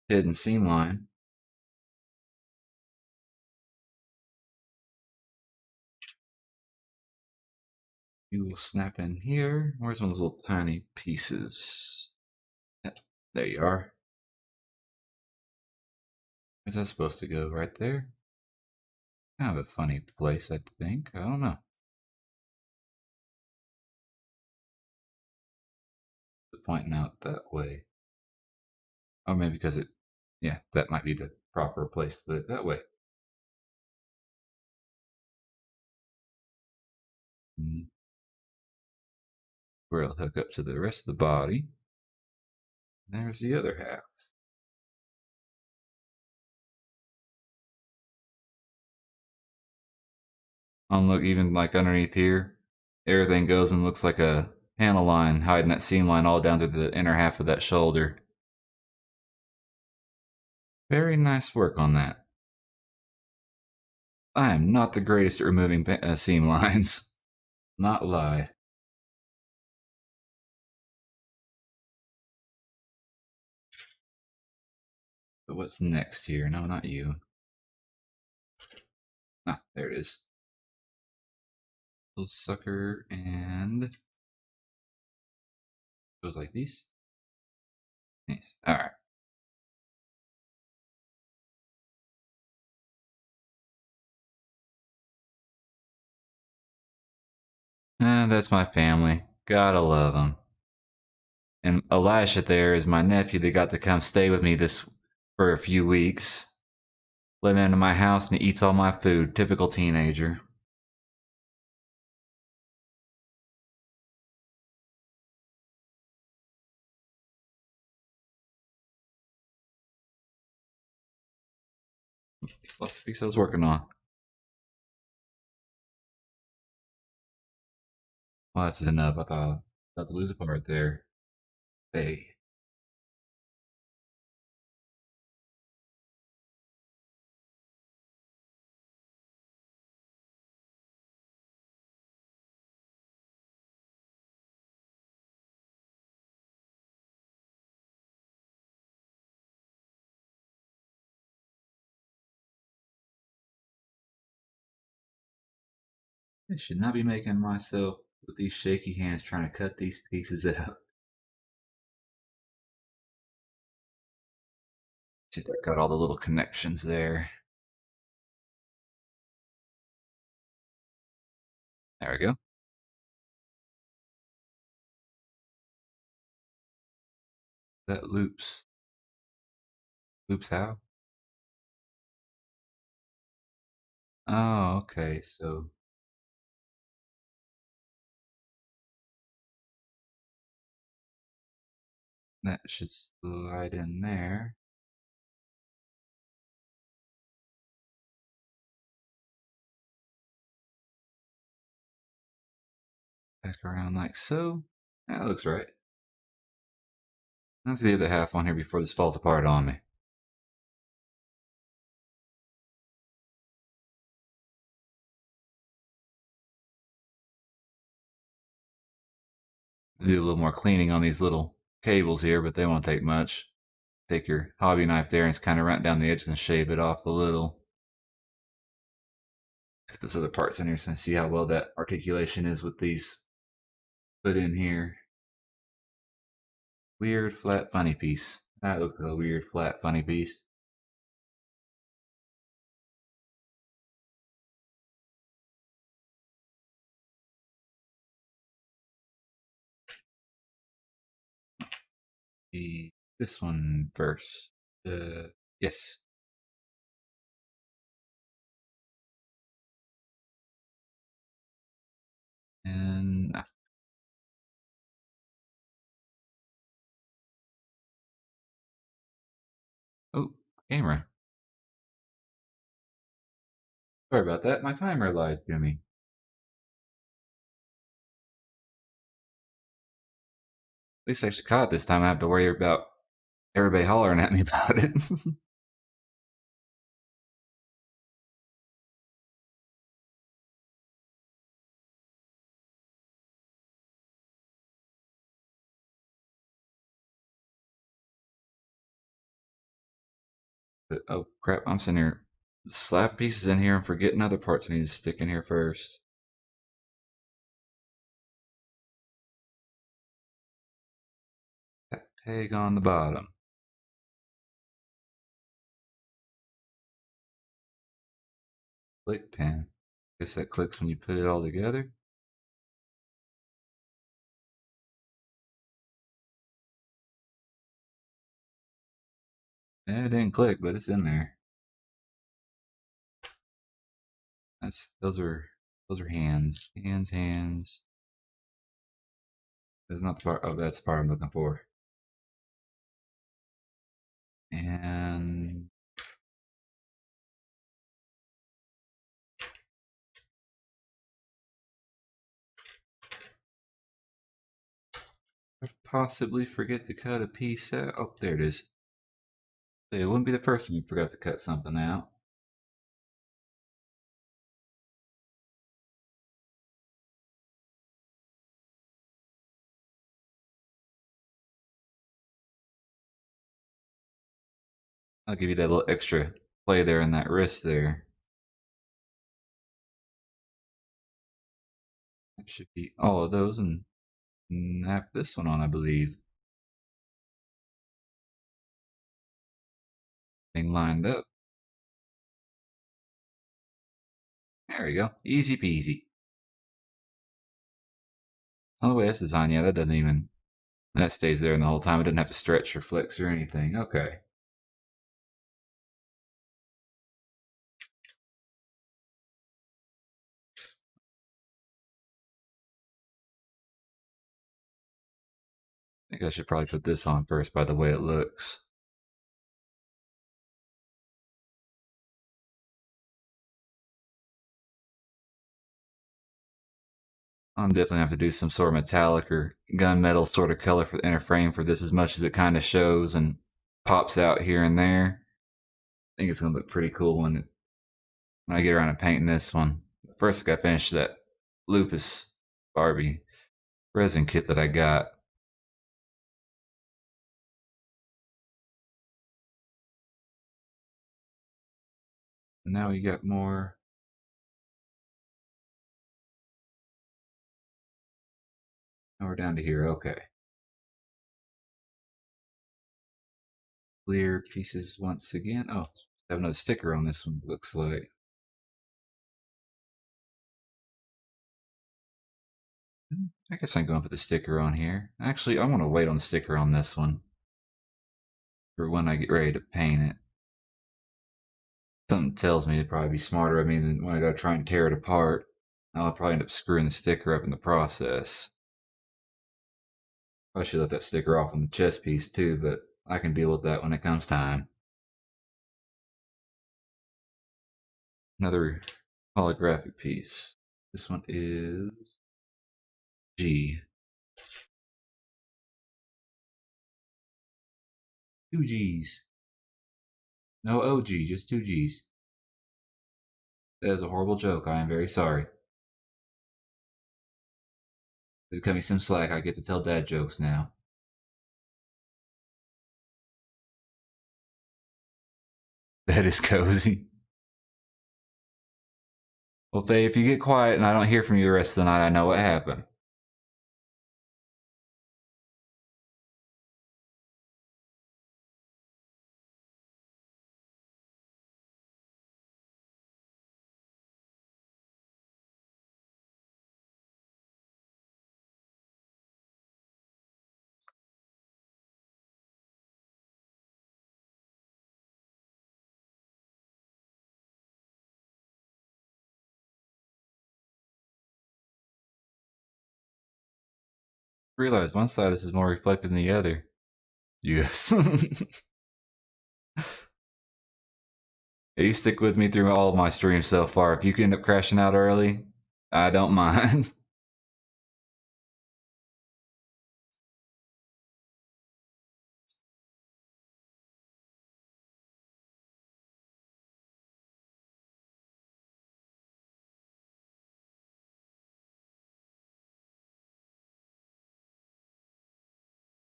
hidden seam line. You will snap in here. Where's one of those little tiny pieces? Yep, there you are. Where's that supposed to go? Right there? Kind of a funny place, I think. I don't know. Pointing out that way. Or maybe because it, yeah, that might be the proper place to put it that way. Mm, where it'll hook up to the rest of the body. There's the other half. Look, even like underneath here, everything goes and looks like a panel line hiding that seam line all down to the inner half of that shoulder. Very nice work on that. I am not the greatest at removing seam lines. Not lie. But what's next here? No, not you. Ah, there it is. Little sucker and goes like this. Nice. All right. That's my family. Gotta love them. And Elisha there is my nephew that got to come stay with me this for a few weeks. Let him into my house and he eats all my food. Typical teenager. Lots of piece I was working on. Well, this is enough. I thought about to lose a part there. Hey. I should not be making myself with these shaky hands trying to cut these pieces out. See if I got all the little connections there. There we go. That loops. Loops how? Oh, okay. So that should slide in there. Back around like so. That looks right. Let's see the other half on here before this falls apart on me. Do a little more cleaning on these little cables here, but they won't take much. Take your hobby knife there and just kind of run down the edges and shave it off a little. Get those other parts in here so I see how well that articulation is with these put in here. Weird, flat, funny piece. That looks like a weird, flat, funny piece. This one first. Yes. And oh, camera. Sorry about that. My timer lied to me. At least I actually caught it this time. I have to worry about everybody hollering at me about it. But, oh crap! I'm sitting here slapping pieces in here and forgetting other parts I need to stick in here first. That peg on the bottom. Click pin. Guess that clicks when you put it all together. Yeah, it didn't click, but it's in there. Those are hands. Hands. That's not the part. Oh, that's the part I'm looking for. And I'd possibly forget to cut a piece out. Oh, there it is. It wouldn't be the first time you forgot to cut something out. I'll give you that little extra play there in that wrist there. That should be all of those and snap this one on, I believe. Thing lined up. There we go. Easy peasy. Oh, the way this is on, yeah, that doesn't even. That stays there the whole time. It didn't have to stretch or flex or anything. Okay. I think I should probably put this on first by the way it looks. I'm definitely gonna have to do some sort of metallic or gunmetal sort of color for the inner frame for this, as much as it kind of shows and pops out here and there. I think it's gonna look pretty cool when I get around to painting this one. First, I gotta finish that Lupus Barbie resin kit that I got. And now we got more. Now we're down to here. Okay. Clear pieces once again. Oh, I have another sticker on this one, looks like. I guess I'm going to put the sticker on here. Actually, I want to wait on the sticker on this one for when I get ready to paint it. Something tells me it'd probably be smarter of me than when I go try and tear it apart. I'll probably end up screwing the sticker up in the process. I should let that sticker off on the chest piece too, but I can deal with that when it comes time. Another holographic piece. This one is G. Two G's. No OG, just two G's. That is a horrible joke. I am very sorry. Just cut me some slack. I get to tell dad jokes now. That is cozy. Well, Faye, if you get quiet and I don't hear from you the rest of the night, I know what happened. I realize one side of this is more reflective than the other. Yes. You stick with me through all of my streams so far. If you can end up crashing out early, I don't mind.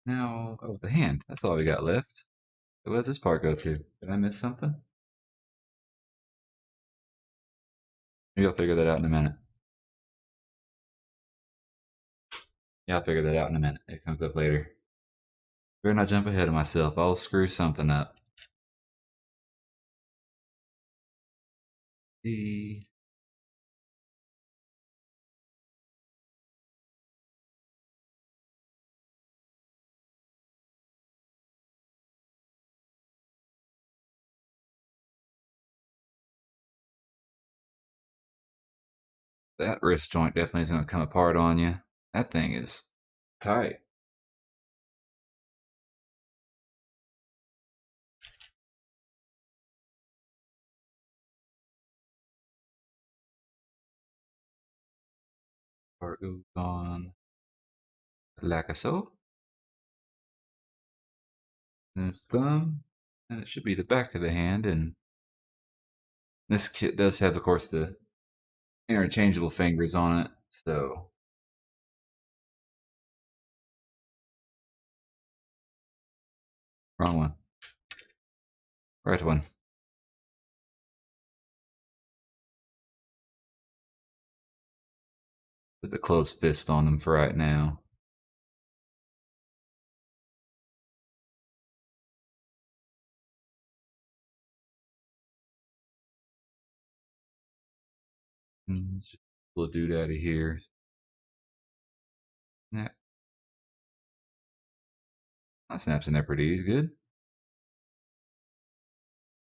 Now, oh, the hand. That's all we got left. Where does this part go to? Did I miss something? Maybe I'll figure that out in a minute. Yeah, I'll figure that out in a minute. It comes up later. Better not jump ahead of myself. I'll screw something up. The that wrist joint definitely is going to come apart on you. That thing is tight. Part goes on like so. And it's thumb, and it should be the back of the hand. And this kit does have, of course, the interchangeable fingers on it. So wrong one. Right one. Put the closed fist on them for right now. Let's just pull a dude out of here. Yeah. That snaps in there pretty easy. Good.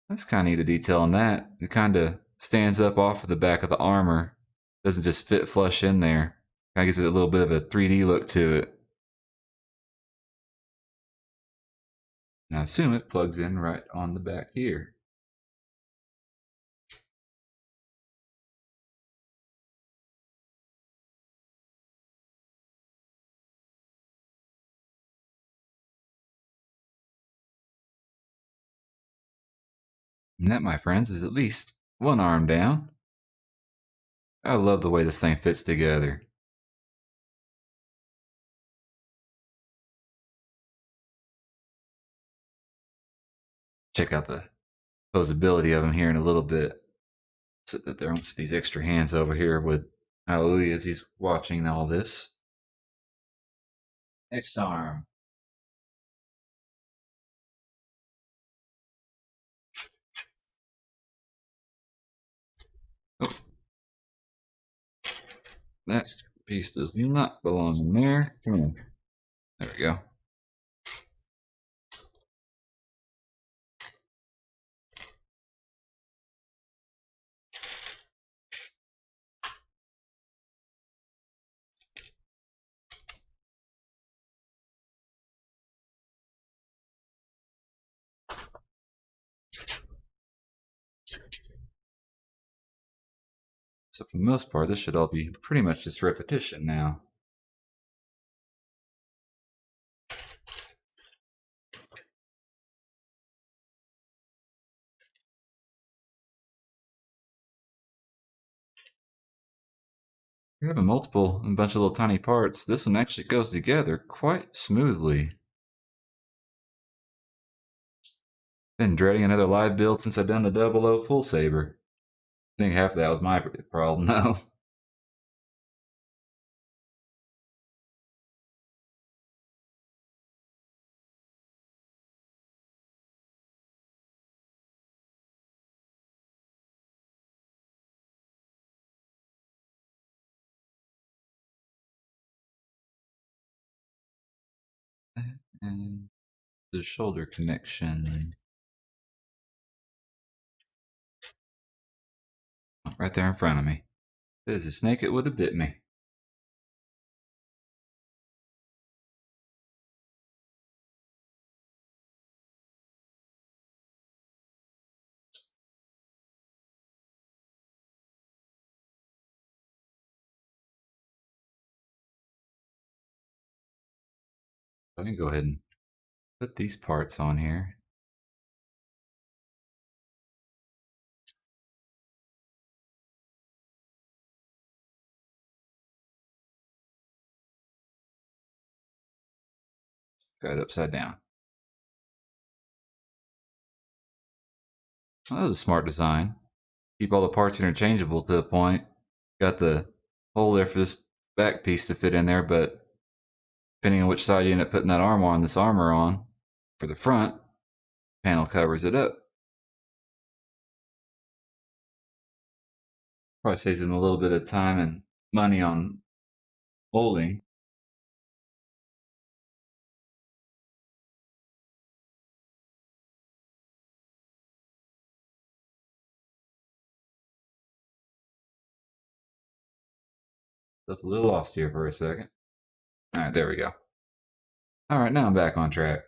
That's kind of neat, the detail on that. It kind of stands up off of the back of the armor. Doesn't just fit flush in there. Kind of gives it a little bit of a 3D look to it. Now I assume it plugs in right on the back here. And that, my friends, is at least one arm down. I love the way this thing fits together. Check out the posability of him here in a little bit. So that there's these extra hands over here with Hallelujah as he's watching all this. Next arm. Oh. That piece does not belong in there. Come on. There we go. So for the most part, this should all be pretty much just repetition now. You're having multiple and a bunch of little tiny parts. This one actually goes together quite smoothly. Been dreading another live build since I've done the 00 full saber. I think half of that was my problem though. And the shoulder connection. Right there in front of me. If it was a snake, it would have bit me. I can go ahead and put these parts on here. Got it upside down. Well, that was a smart design. Keep all the parts interchangeable to the point. Got the hole there for this back piece to fit in there, but depending on which side you end up putting that armor on, for the front, panel covers it up. Probably saves them a little bit of time and money on molding. Left a little lost here for a second. All right, there we go. All right, now I'm back on track.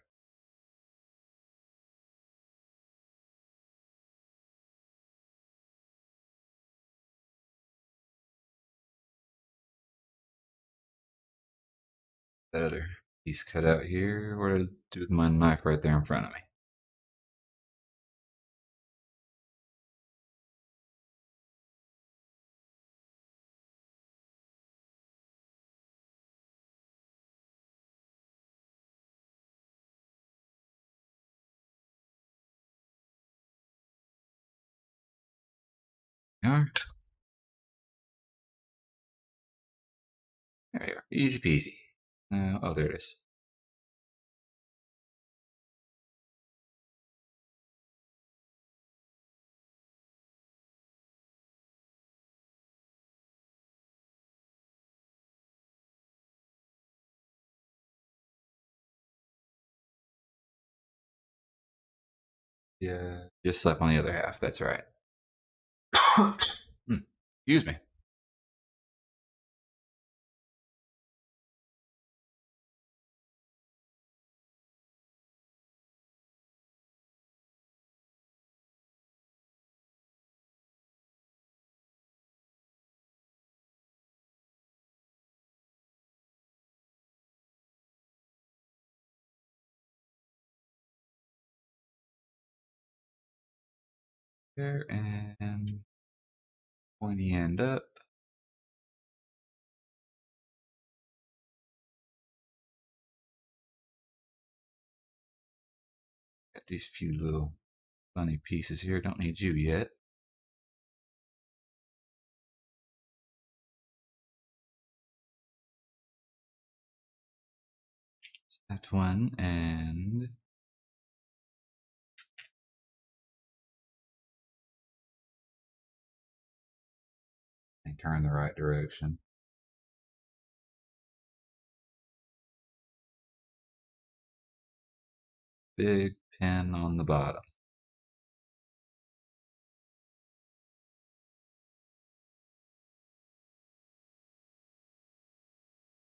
That other piece cut out here. What did I do with my knife right there in front of me? There we are. Easy peasy. Oh, there it is. Yeah, just slap on the other half. That's right. Excuse me. There and pointy end up. Got these few little funny pieces here. Don't need you yet. That one and turn the right direction. Big pin on the bottom.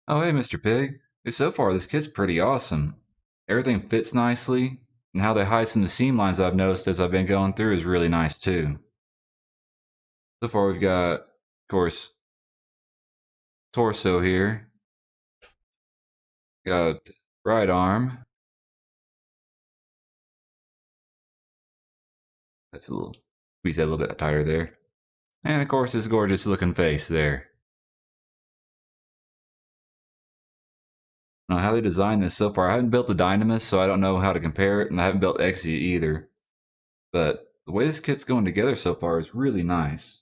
Oh, hey, Mr. Pig. Hey, so far, this kit's pretty awesome. Everything fits nicely, and how they hide some of the seam lines I've noticed as I've been going through is really nice too. So far, we've got, of course, torso here. Got right arm. That's a little, squeeze that a little bit tighter there. And of course, this gorgeous looking face there. I don't know how they designed this so far. I haven't built the Dynamis, so I don't know how to compare it, and I haven't built Exia either. But the way this kit's going together so far is really nice.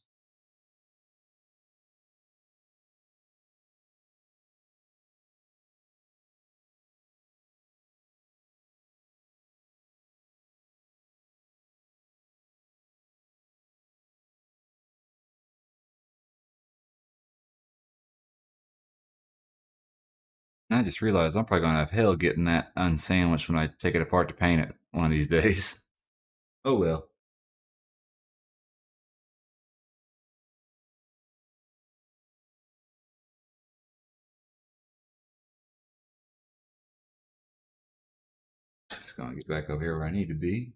And I just realized I'm probably going to have hell getting that unsandwiched when I take it apart to paint it one of these days. Oh well. Just going to get back over here where I need to be.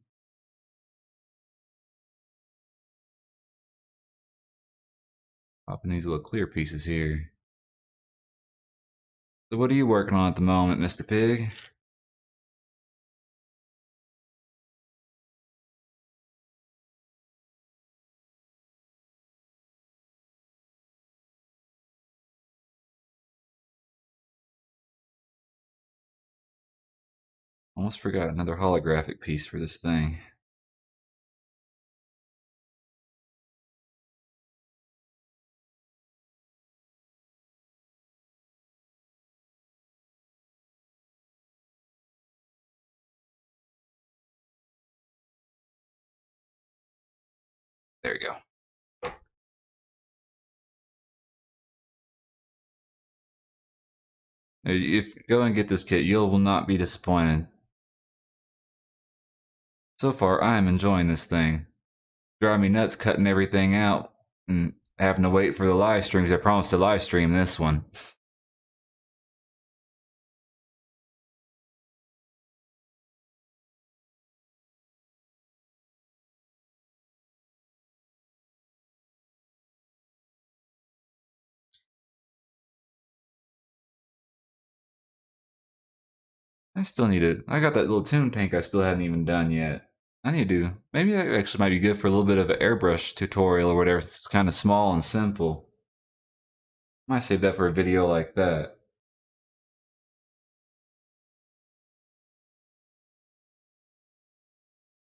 Popping these little clear pieces here. So what are you working on at the moment, Mr. Pig? Almost forgot another holographic piece for this thing. There we go. If go and get this kit, you will not be disappointed. So far, I am enjoying this thing. Drive me nuts cutting everything out and having to wait for the live streams. I promised to live stream this one. I still need it. I got that little tune tank I still haven't even done yet. I need to. Maybe that actually might be good for a little bit of an airbrush tutorial or whatever. It's kind of small and simple. Might save that for a video like that.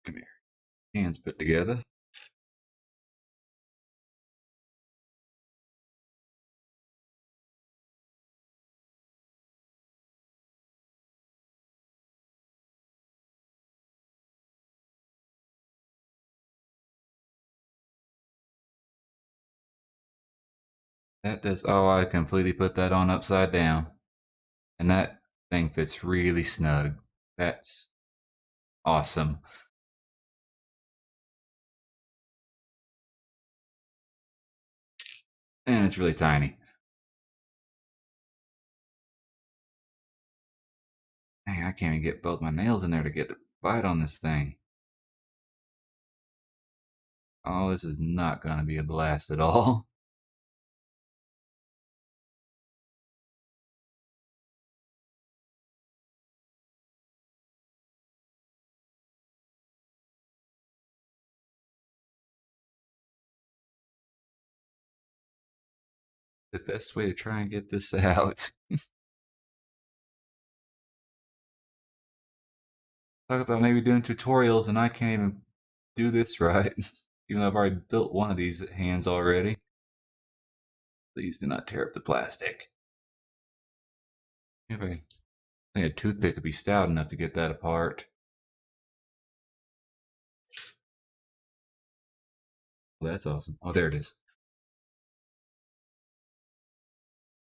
Come here. Hands put together. That does. Oh, I completely put that on upside down. And that thing fits really snug. That's awesome. And it's really tiny. Dang, I can't even get both my nails in there to get the bite on this thing. Oh, this is not going to be a blast at all. The best way to try and get this out. Talk about maybe doing tutorials and I can't even do this right. Even though I've already built one of these hands already. Please do not tear up the plastic. If I think a toothpick would be stout enough to get that apart. Well, that's awesome. Oh, there it is.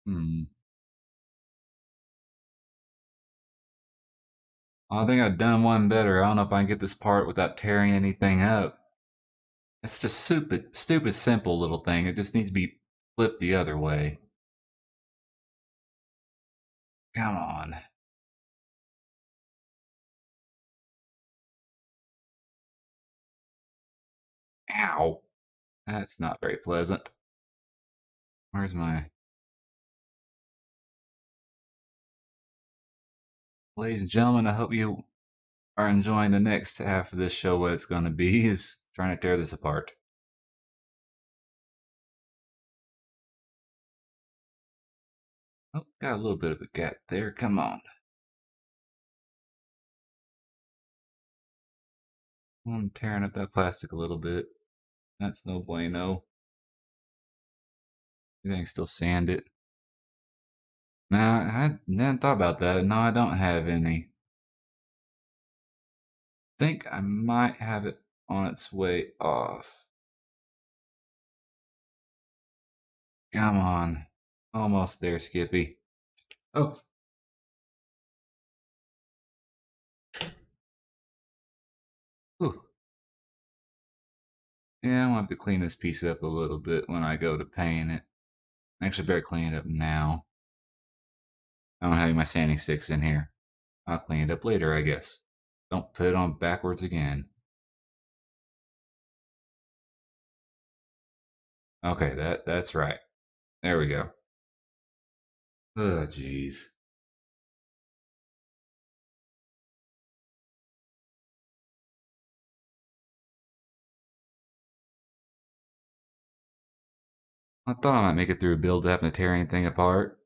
Hmm. I think I've done one better. I don't know if I can get this part without tearing anything up. It's just stupid simple little thing. It just needs to be flipped the other way. Come on. Ow. That's not very pleasant. Where's my... Ladies and gentlemen, I hope you are enjoying the next half of this show. What it's going to be is trying to tear this apart. Oh, got a little bit of a gap there. Come on. I'm tearing up that plastic a little bit. That's no bueno. Maybe I can still sand it. Nah, I hadn't thought about that. No, I don't have any. Think I might have it on its way off. Come on. Almost there, Skippy. Oh. Whew. Yeah, I'm gonna have to clean this piece up a little bit when I go to paint it. Actually, better clean it up now. I don't have my sanding sticks in here. I'll clean it up later, I guess. Don't put it on backwards again. Okay, that's right. There we go. Oh, jeez. I thought I might make it through a build having to tear anything apart.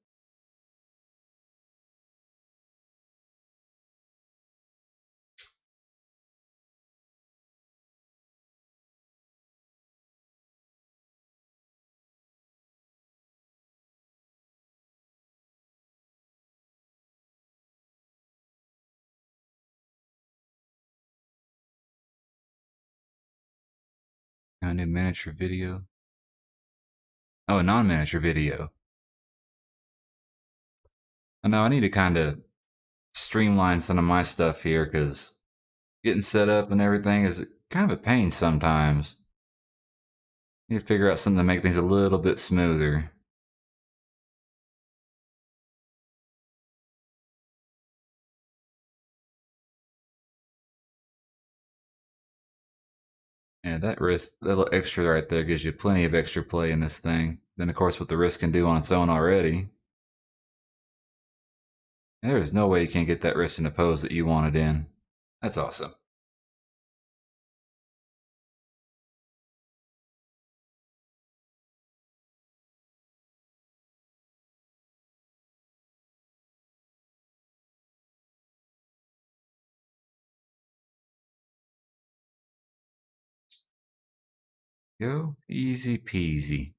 A new miniature video. Oh, a non-miniature video. I know I need to kind of streamline some of my stuff here because getting set up and everything is kind of a pain sometimes. You need to figure out something to make things a little bit smoother. Yeah, that wrist, that little extra right there gives you plenty of extra play in this thing. Then, of course, what the wrist can do on its own already. There is no way you can't get that wrist in a pose that you want it in. That's awesome. Go easy peasy.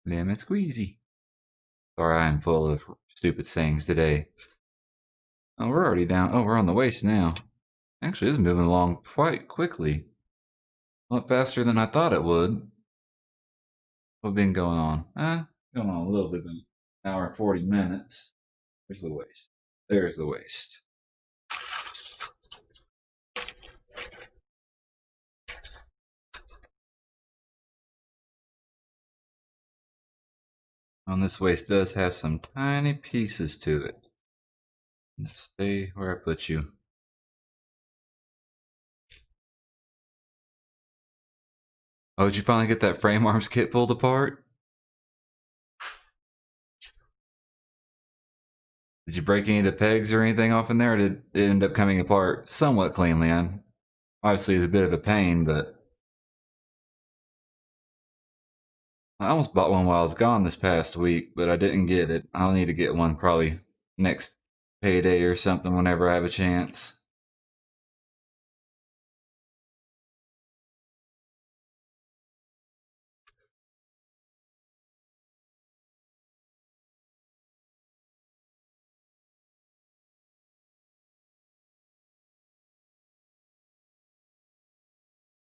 Lemon squeezy. Sorry, I'm full of stupid sayings today. Oh, we're already down. Oh, we're on the waist now. Actually, this is moving along quite quickly. A lot faster than I thought it would. What's been going on? Going on a little bit, an hour and 40 minutes. There's the waist. There's the waist. On this waist does have some tiny pieces to it. Stay where I put you. Oh, did you finally get that frame arms kit pulled apart? Did you break any of the pegs or anything off in there, or did it end up coming apart somewhat cleanly? Obviously, it's a bit of a pain, but I almost bought one while I was gone this past week, but I didn't get it. I'll need to get one probably next payday or something whenever I have a chance.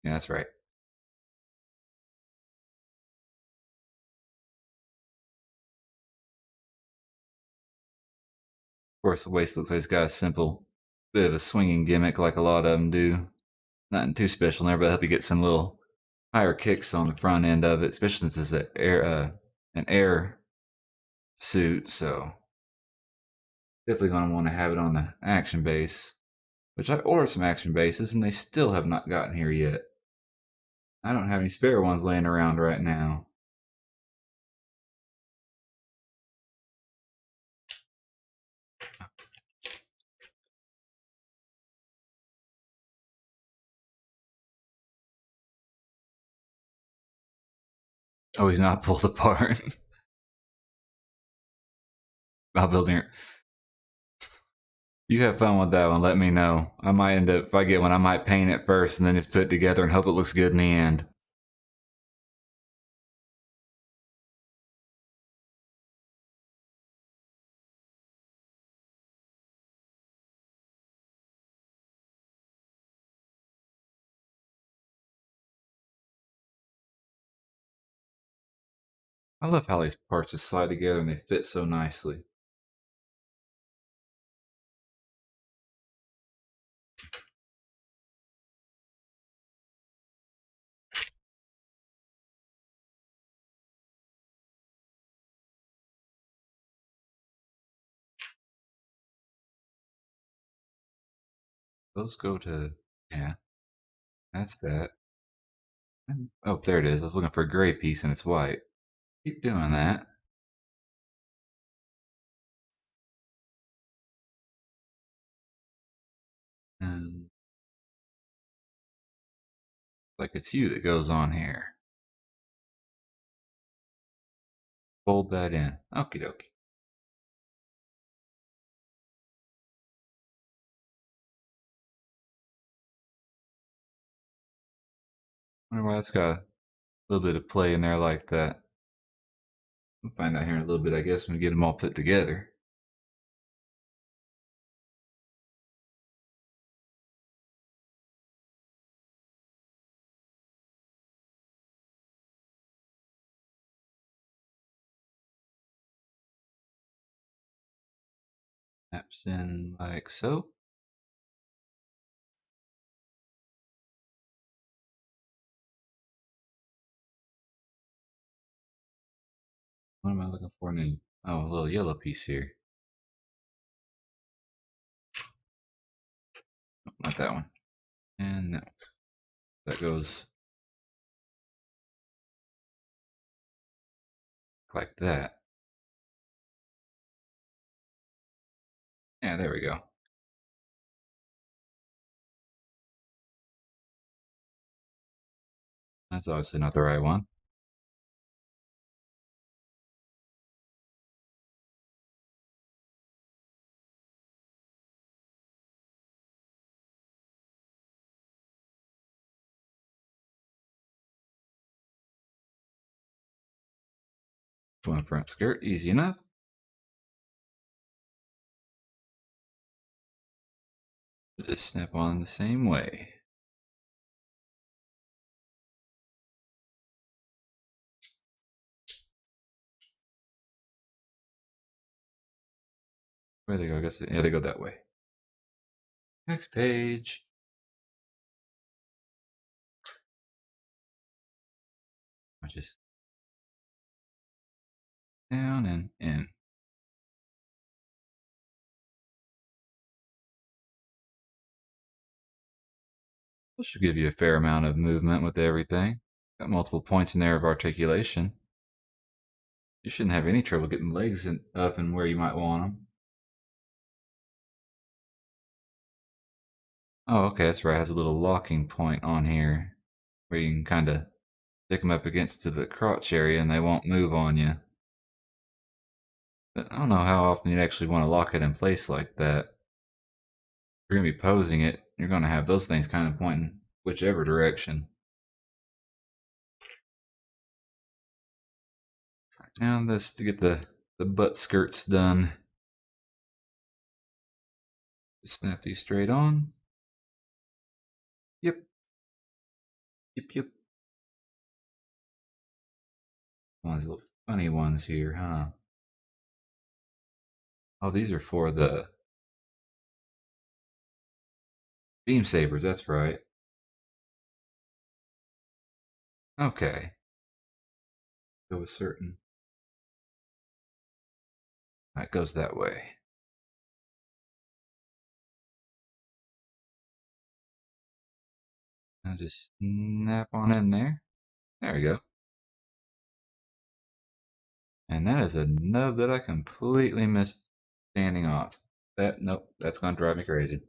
Yeah, that's right. Of course, the waist looks like it's got a simple bit of a swinging gimmick like a lot of them do. Nothing too special in there, but help you get some little higher kicks on the front end of it, especially since it's an air suit. So definitely gonna want to have it on the action base, which I ordered some action bases and they still have not gotten here yet. I don't have any spare ones laying around right now. Oh, he's not pulled apart. about building it. You have fun with that one. Let me know. I might end up, if I get one, I might paint it first and then just put it together and hope it looks good in the end. I love how these parts just slide together and they fit so nicely. Those go to, yeah, that's that. Oh, there it is. I was looking for a gray piece and it's white. Keep doing that. And like it's you that goes on here. Fold that in. Okie dokie. Wonder why it's got a little bit of play in there like that. We'll find out here in a little bit, I guess, when we get them all put together. Snaps in like so. What am I looking for now? Oh, a little yellow piece here. Oh, not that one. And no. That goes like that. Yeah, there we go. That's obviously not the right one. One front skirt, easy enough. Just snap on the same way. Where they go? I guess, yeah, they go that way. Next page. I just down and in. This should give you a fair amount of movement with everything. Got multiple points in there of articulation. You shouldn't have any trouble getting legs up and where you might want them. Oh, okay, that's right. It has a little locking point on here where you can kind of stick them up against to the crotch area and they won't move on you. But I don't know how often you'd actually want to lock it in place like that. If you're going to be posing it, you're going to have those things kind of pointing whichever direction. Now this to get the butt skirts done. Just snap these straight on. Yep. Yep, yep. One of these little funny ones here, huh? Oh, these are for the beam sabers, that's right. Okay. Go with certain. That goes that way. Now just snap on in there. There we go. And that is a nub that I completely missed standing off. Nope, that's gonna drive me crazy.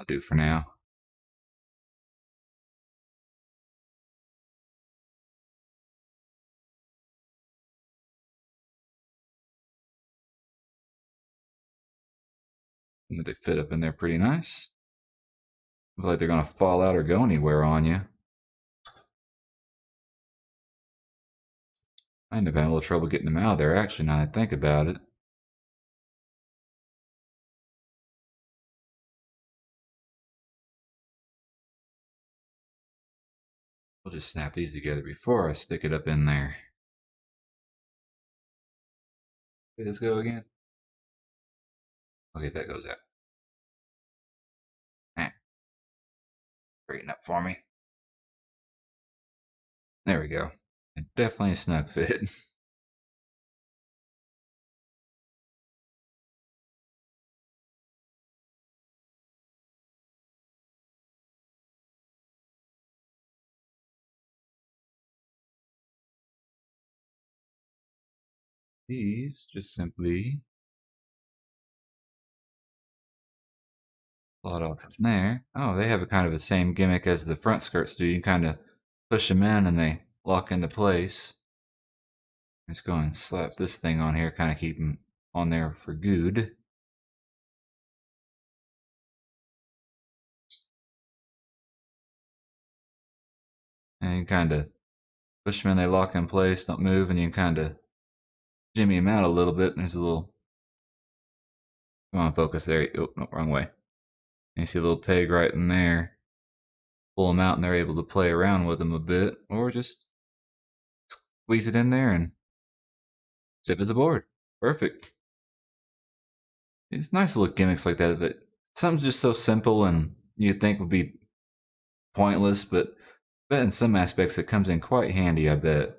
I'll do for now. They fit up in there pretty nice. Look like they're gonna fall out or go anywhere on you. I end up having a little trouble getting them out of there, actually, now that I think about it. We'll just snap these together before I stick it up in there. Okay, let's go again. Okay, that goes out. Straighten up for me. There we go. Definitely a snug fit. These just simply slide off from there. Oh, they have a kind of the same gimmick as the front skirts do. You kind of push them in and they lock into place. Let's go and slap this thing on here, kind of keep them on there for good. And you kind of push them in, they lock in place, don't move, and you kind of jimmy them out a little bit. There's a little, come on, focus there. Oh, no, wrong way. And you see a little peg right in there. Pull them out and they're able to play around with them a bit, or just squeeze it in there and zip as a board. Perfect. It's nice little gimmicks like that, that something's just so simple and you'd think would be pointless, but in some aspects it comes in quite handy, I bet.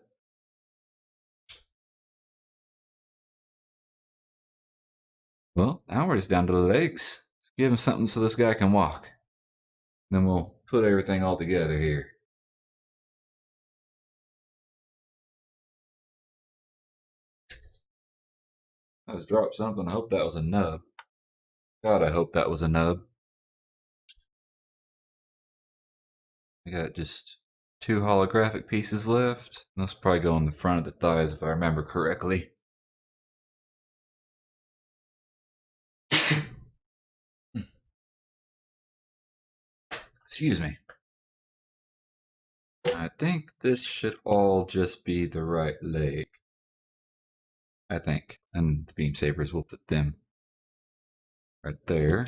Well, now we're just down to the legs. Let's give him something so this guy can walk. Then we'll put everything all together here. I just dropped something. I hope that was a nub. God, I hope that was a nub. I got just two holographic pieces left. Those probably go on the front of the thighs if I remember correctly. Excuse me. I think this should all just be the right leg. I think. And the beam sabers, we'll put them right there.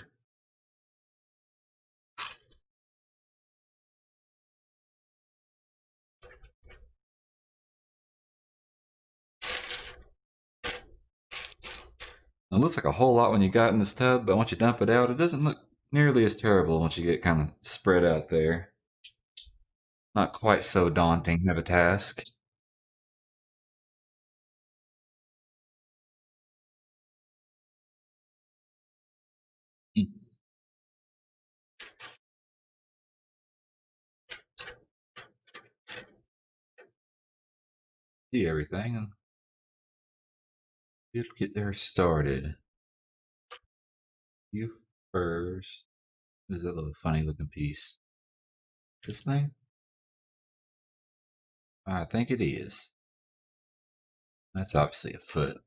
It looks like a whole lot when you got in this tub, but once you dump it out, it doesn't look nearly as terrible once you get kind of spread out there. Not quite so daunting of a task. See everything and just get there started. You first. This is a little funny looking piece. This thing? I think it is. That's obviously a foot.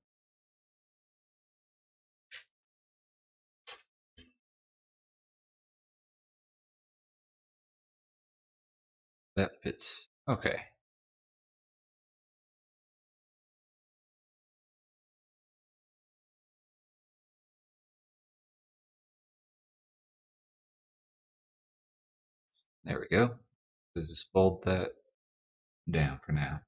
That fits. Okay. There we go. So just fold that down for now.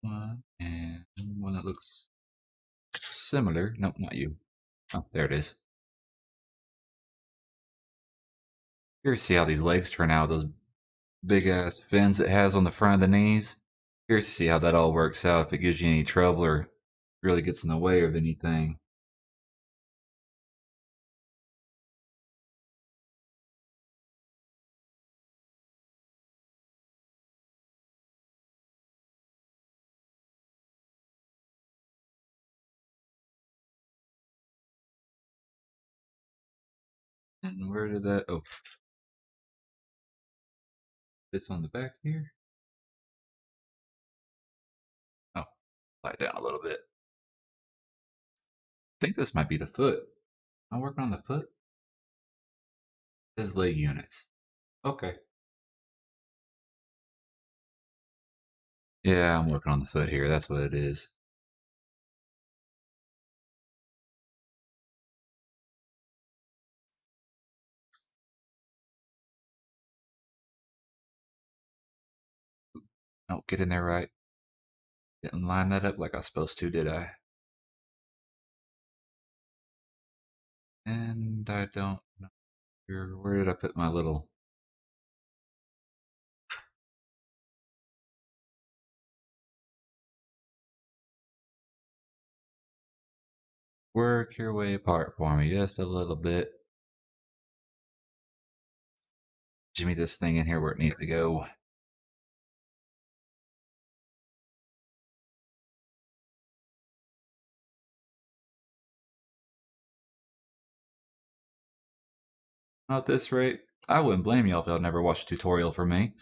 One and one that looks similar. Nope, not you. Oh, there it is. Here, see how these legs turn out, those big ass fins it has on the front of the knees. Curious to see how that all works out, if it gives you any trouble or really gets in the way of anything. And where did that? Oh, it's on the back here. Oh, slide down a little bit. I think this might be the foot. I'm working on the foot. It says leg units. Okay. Yeah, I'm working on the foot here. That's what it is. Oh, get in there right. Didn't line that up like I was supposed to, did I? And I don't know where did I put my little. Work your way apart for me just a little bit. Jimmy this thing in here where it needs to go. At this rate, I wouldn't blame y'all if y'all never watched a tutorial from me.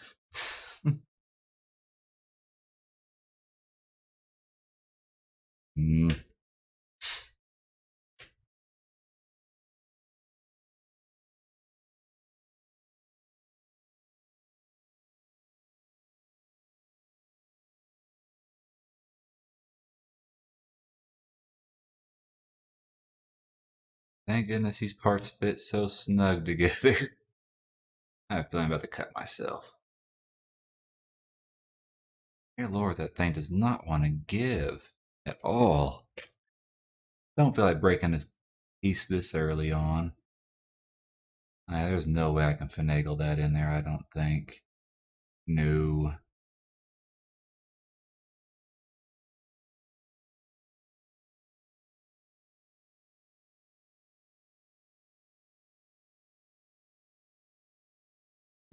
Mm, thank goodness these parts fit so snug together. I have a feeling I'm about to cut myself. Dear Lord, that thing does not want to give at all. Don't feel like breaking this piece this early on. There's no way I can finagle that in there, I don't think. No.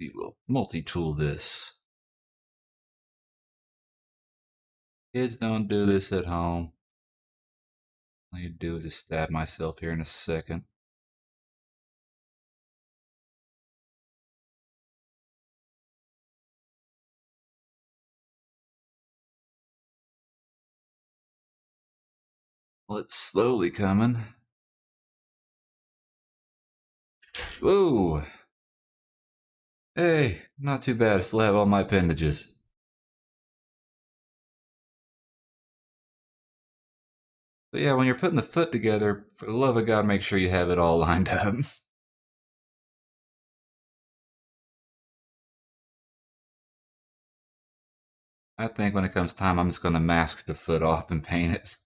We will multi-tool this. Kids don't do this at home. All you do is just stab myself here in a second. Well, it's slowly coming. Whoa! Hey, not too bad. I still have all my appendages. But yeah, when you're putting the foot together, for the love of God, make sure you have it all lined up. I think when it comes time, I'm just going to mask the foot off and paint it.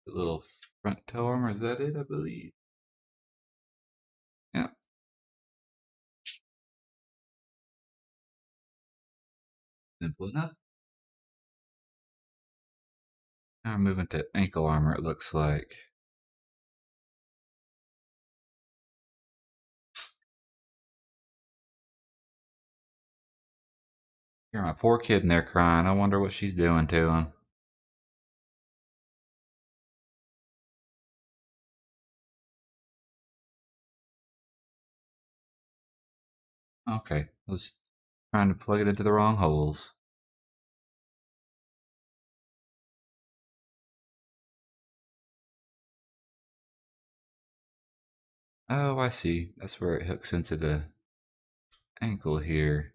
The little front toe armor, is that it, I believe? Yeah. Simple enough. Now we're moving to ankle armor, it looks like. Hear my poor kid in there crying. I wonder what she's doing to him. Okay, I was trying to plug it into the wrong holes. Oh, I see. That's where it hooks into the ankle here.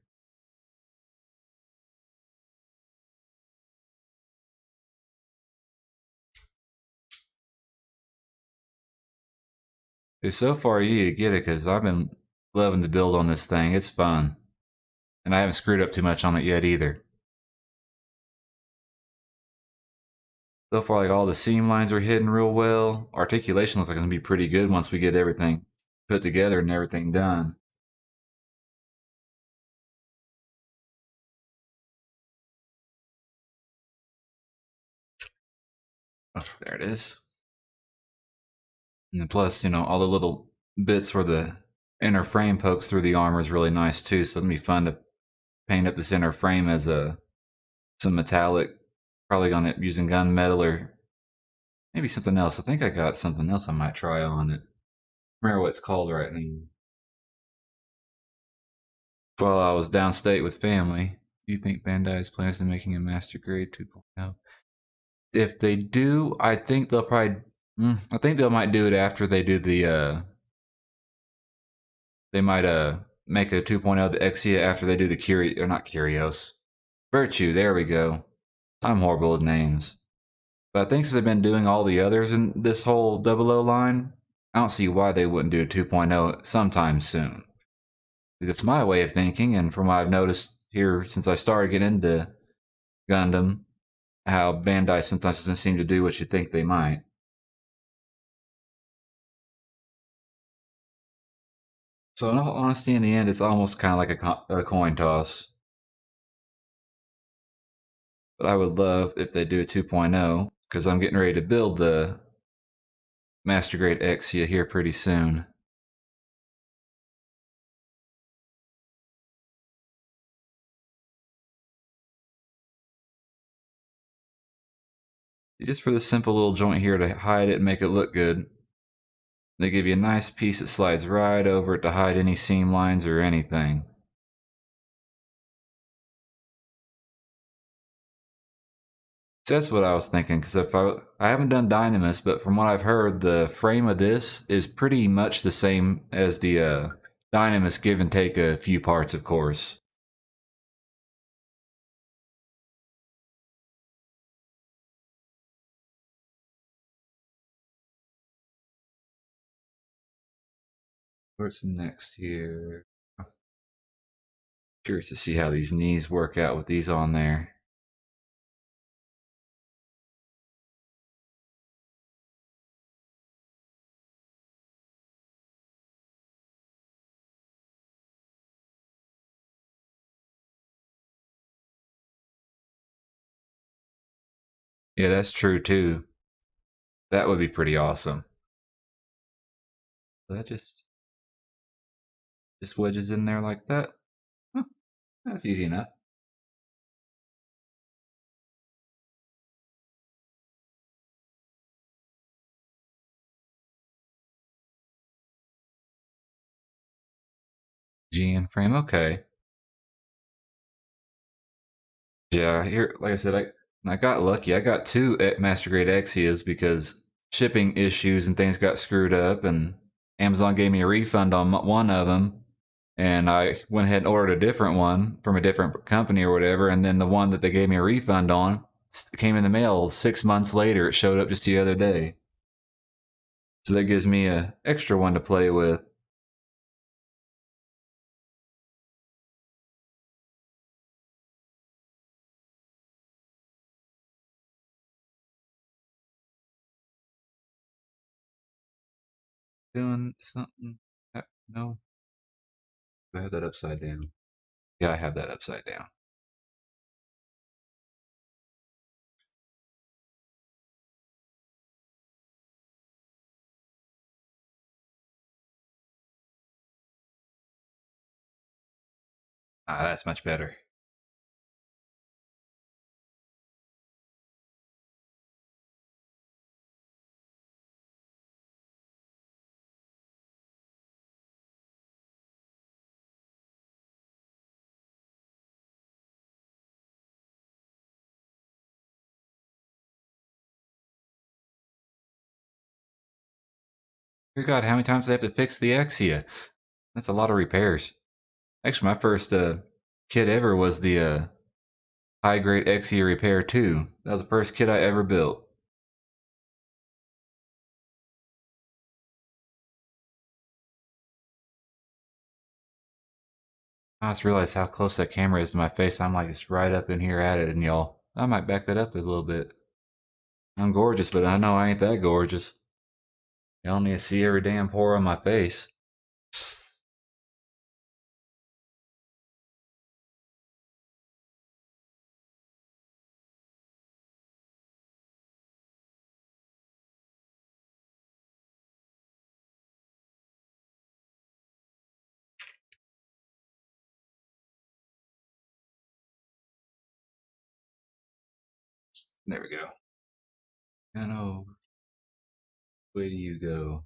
Dude, so far you need to get it because I've been loving the build on this thing. It's fun. And I haven't screwed up too much on it yet either. So far, like all the seam lines are hidden real well. Articulation looks like it's gonna be pretty good once we get everything put together and everything done. Oh, there it is. And then plus, all the little bits where the inner frame pokes through the armor is really nice too. So it'll be fun to paint up this inner frame as some metallic, probably on it using gunmetal or maybe something else. I think I got something else I might try on it. I remember what it's called right now. While I was downstate with family, do you think Bandai's plans on making a Master Grade 2.0? If they do, I think they'll probably. I think they might do it after they do the. They might make a 2.0 the Exia after they do the Kyrios or not Kyrios, Virtue. There we go. I'm horrible with names, but I think since they've been doing all the others in this whole double O line, I don't see why they wouldn't do a 2.0 sometime soon. It's my way of thinking, and from what I've noticed here since I started getting into Gundam, how Bandai sometimes doesn't seem to do what you think they might. So, in all honesty, in the end, it's almost kind of like a coin toss. But I would love if they do a 2.0 because I'm getting ready to build the Master Grade Exia here pretty soon. Just for the simple little joint here to hide it and make it look good. They give you a nice piece that slides right over it to hide any seam lines or anything. So that's what I was thinking, because if I haven't done Dynamis, but from what I've heard, the frame of this is pretty much the same as the Dynamis, give and take a few parts, of course. What's next here? Curious to see how these knees work out with these on there. Yeah, that's true too. That would be pretty awesome. That just wedges in there like that. Huh, that's easy enough. GN frame, okay. Yeah, here, like I said, I got lucky. I got two at Master Grade Exias because shipping issues and things got screwed up, and Amazon gave me a refund on one of them, and I went ahead and ordered a different one from a different company or whatever, and then the one that they gave me a refund on came in the mail 6 months later. It showed up just the other day, so that gives me a extra one to play with. Doing something? No, I have that upside down. Yeah, I have that upside down. Ah, that's much better. Good God, how many times do they have to fix the Exia? That's a lot of repairs. Actually, my first kit ever was the high grade Exia repair too. That was the first kit I ever built. I just realized how close that camera is to my face. I'm like just right up in here at it, and y'all, I might back that up a little bit. I'm gorgeous, but I know I ain't that gorgeous. Y'all need to see every damn pore on my face. There we go. And oh, where do you go?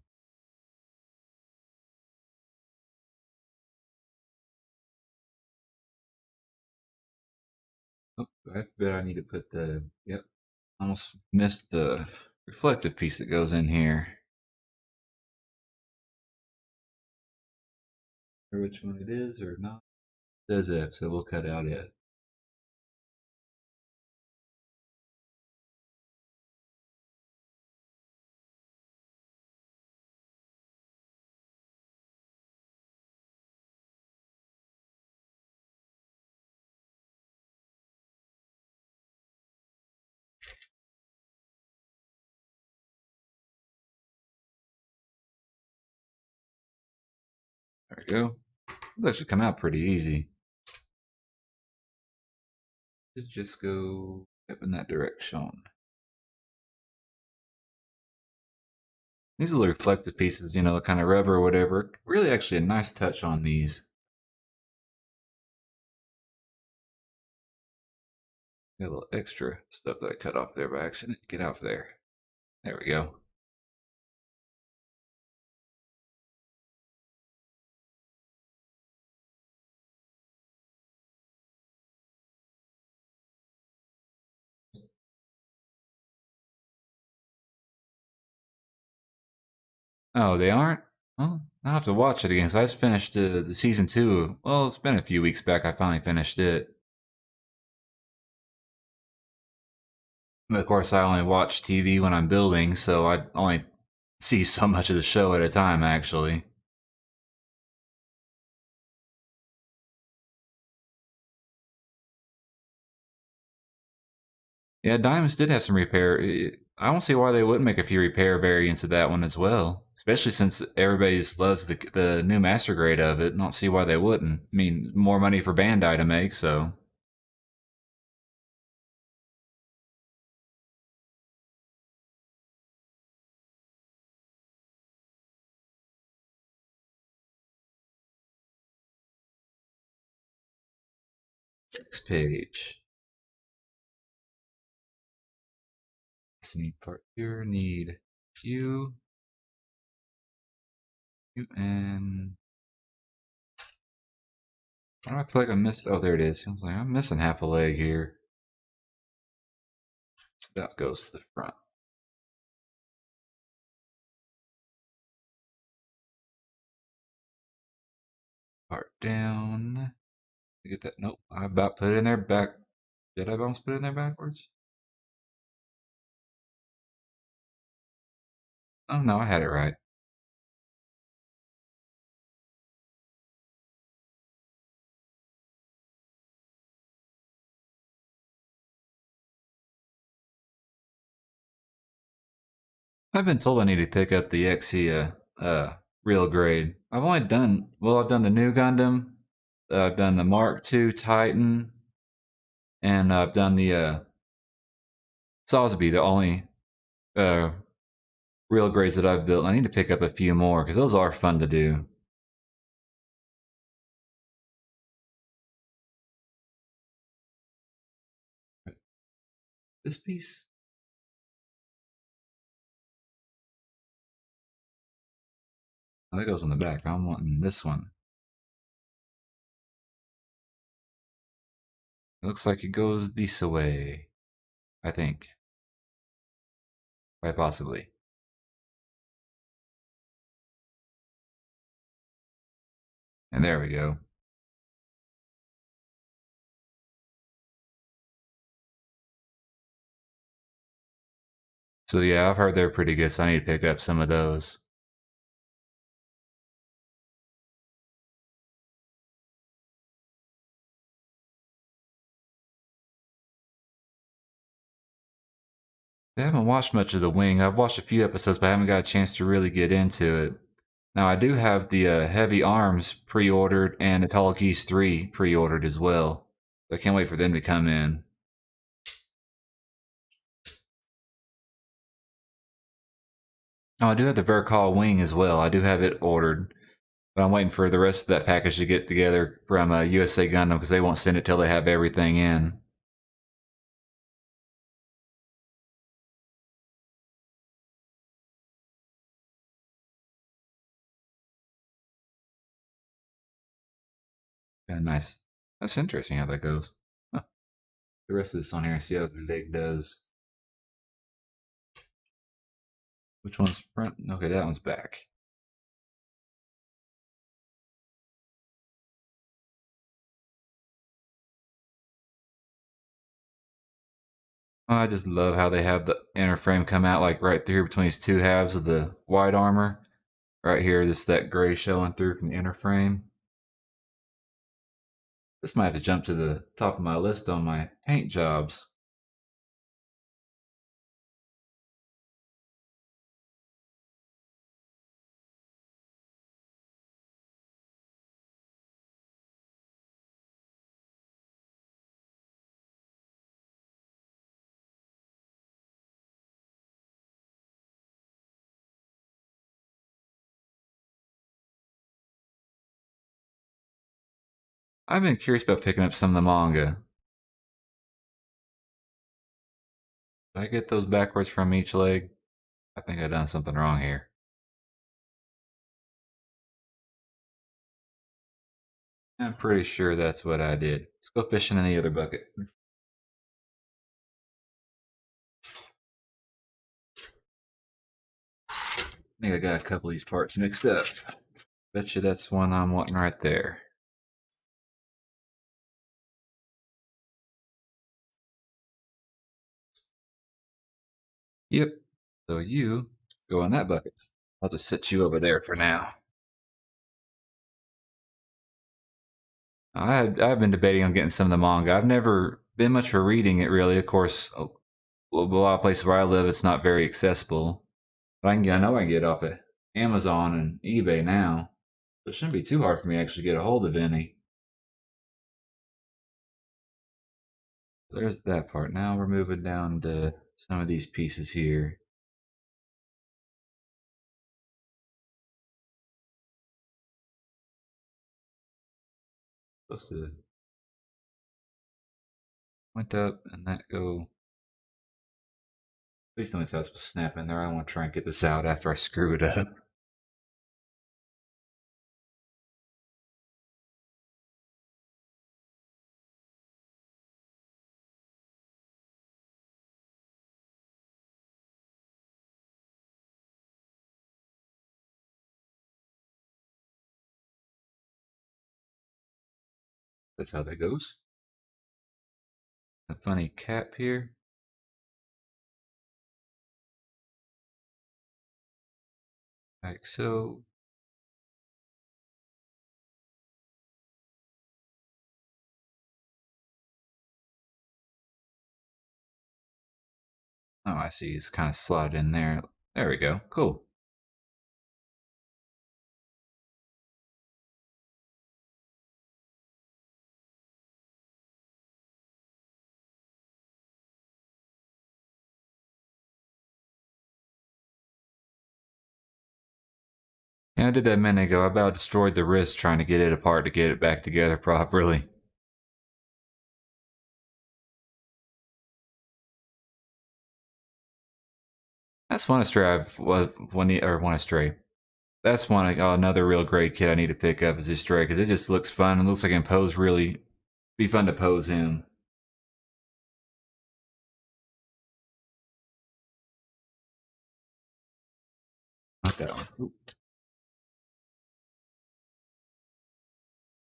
Oh, I bet I need to put the. Yep, almost missed the reflective piece that goes in here. Or which one it is or not. It says F, so we'll cut out it. There we go. It's actually come out pretty easy. Let's just go up in that direction. These little reflective pieces, you know, the kind of rubber or whatever, really actually a nice touch on these. Got a little extra stuff that I cut off there by accident. Get out of there. There we go. Oh, they aren't? Well, I'll have to watch it again. So I just finished the season 2. Well, it's been a few weeks back. I finally finished it. But of course, I only watch TV when I'm building, so I only see so much of the show at a time, actually. Yeah, Diamonds did have some repair. I don't see why they wouldn't make a few repair variants of that one as well. Especially since everybody loves the new master grade of it. I don't see why they wouldn't. I mean, more money for Bandai to make, so. Next page. Need part here, need you, and why do I feel like I missed? Oh, there it is. I was like, I'm missing half a leg here. That goes to the front. Part down. Get that. Nope. I about put it in there back. Did I almost put it in there backwards? Oh no, I had it right. I've been told I need to pick up the Exia real grade. I've done the new Gundam. I've done the Mark II Titan, and I've done the Sosby, the only uh, real grades that I've built. I need to pick up a few more because those are fun to do. This piece? Oh, that goes on the back. I'm wanting this one. It looks like it goes this way. I think. Quite possibly. And there we go. So yeah, I've heard they're pretty good, so I need to pick up some of those. I haven't watched much of The Wing. I've watched a few episodes, but I haven't got a chance to really get into it. Now, I do have the Heavy Arms pre-ordered and the Tall Geese 3 pre-ordered as well. I can't wait for them to come in. Oh, I do have the Vercall Wing as well. I do have it ordered. But I'm waiting for the rest of that package to get together from USA Gundam because they won't send it till they have everything in. Yeah, nice. That's interesting how that goes. Huh. The rest of this on here, see how the leg does. Which one's front? Okay, that one's back. I just love how they have the inner frame come out like right through between these two halves of the white armor. Right here, just that gray showing through from the inner frame. This might have to jump to the top of my list on my paint jobs. I've been curious about picking up some of the manga. Did I get those backwards from each leg? I think I've done something wrong here. I'm pretty sure that's what I did. Let's go fishing in the other bucket. I think I got a couple of these parts mixed up. Bet you that's one I'm wanting right there. Yep. So you go in that bucket. I'll just sit you over there for now. I've been debating on getting some of the manga. I've never been much for reading it really. Of course, a lot of places where I live, it's not very accessible. But I know I can get it off of Amazon and eBay now. So it shouldn't be too hard for me to actually get a hold of any. There's that part. Now we're moving down to some of these pieces here. Supposed to point up and that go. Please tell me how it's supposed to snap in there. I want to try and get this out after I screw it up. That's how that goes. A funny cap here. Like so. Oh, I see. It's kind of slotted in there. There we go. Cool. Yeah, I did that a minute ago. I about destroyed the wrist trying to get it apart to get it back together properly. That's one astray I've one astray. That's one another real great kid I need to pick up is this stray because it just looks fun. It looks like it can pose really be fun to pose him. Not that one. Ooh.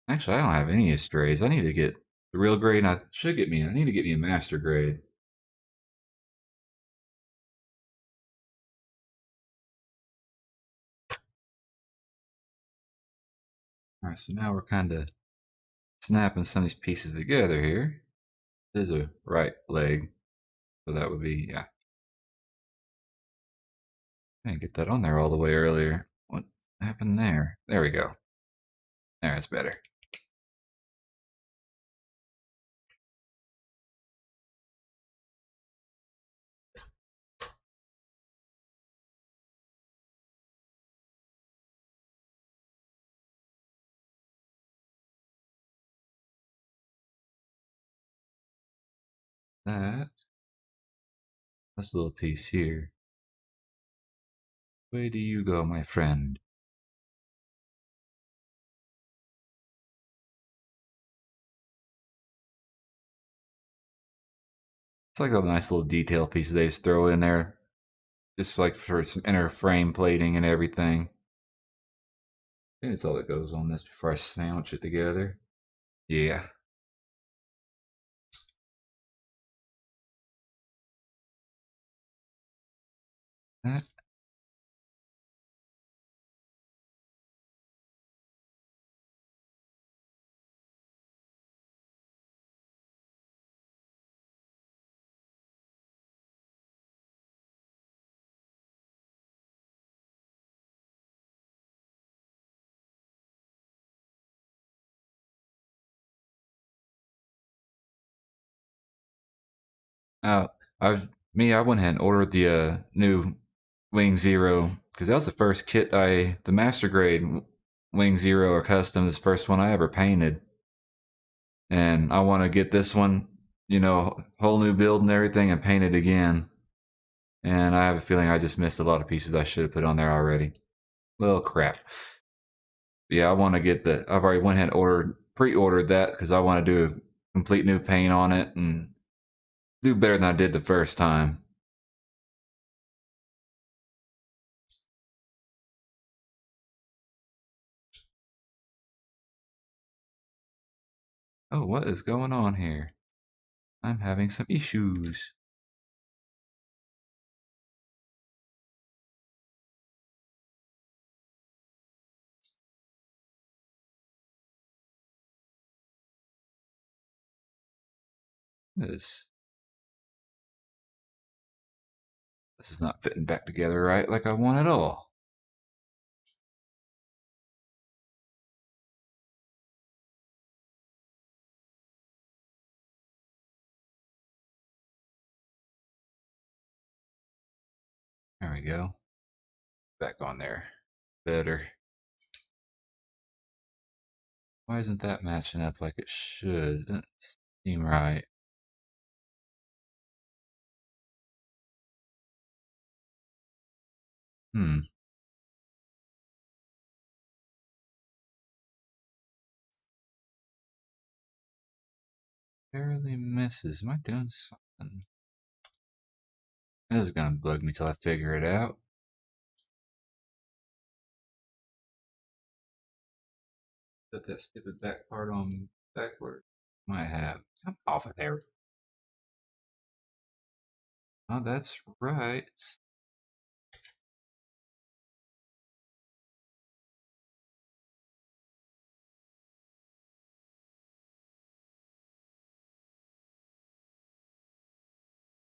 Actually, I don't have any strays. I need to get the real grade. I should get me. I need to get me a master grade. All right, so now we're kind of snapping some of these pieces together here. This is a right leg, so that would be yeah. I didn't get that on there all the way earlier. What happened there? There we go. There, it's better. This little piece here. Where do you go, my friend? It's like a nice little detail piece they just throw in there, just like for some inner frame plating and everything. I think that's all that goes on this before I sandwich it together. Yeah. That, uh, I went ahead and ordered the new Wing Zero because that was the first kit the Master Grade Wing Zero or Custom is the first one I ever painted, and I want to get this one, whole new build and everything, and paint it again. And I have a feeling I just missed a lot of pieces I should have put on there already. Well, crap. Yeah, I want to get the. I've already went ahead and pre-ordered that because I want to do a complete new paint on it and do better than I did the first time. Oh, what is going on here? I'm having some issues. This is not fitting back together right like I want it all. There we go. Back on there. Better. Why isn't that matching up like it should? Doesn't seem right. Hmm. Barely misses. Am I doing something? This is gonna bug me till I figure it out. Put that stupid back part on backward. Might have. Come off of there. Oh, that's right.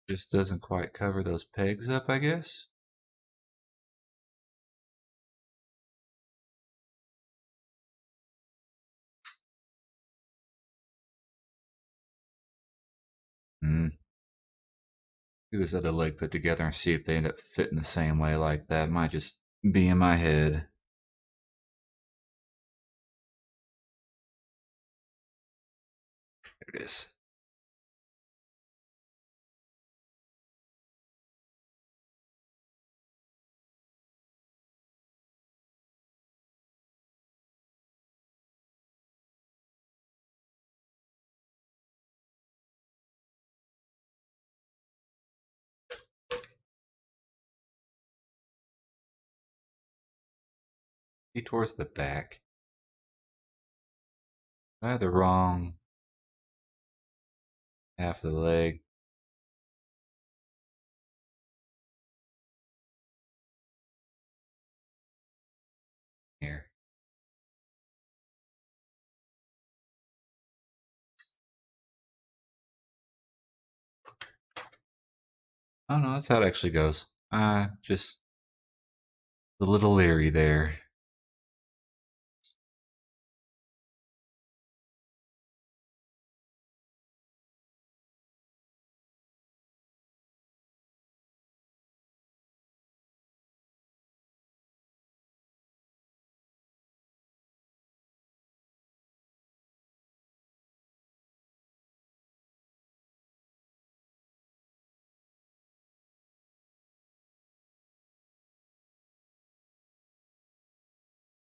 Just doesn't quite cover those pegs up, I guess. Hmm. Do this other leg put together and see if they end up fitting the same way like that. Might just be in my head. There it is. Be towards the back. I had the wrong half of the leg. Here. Oh no, that's how it actually goes. Just a little leery there.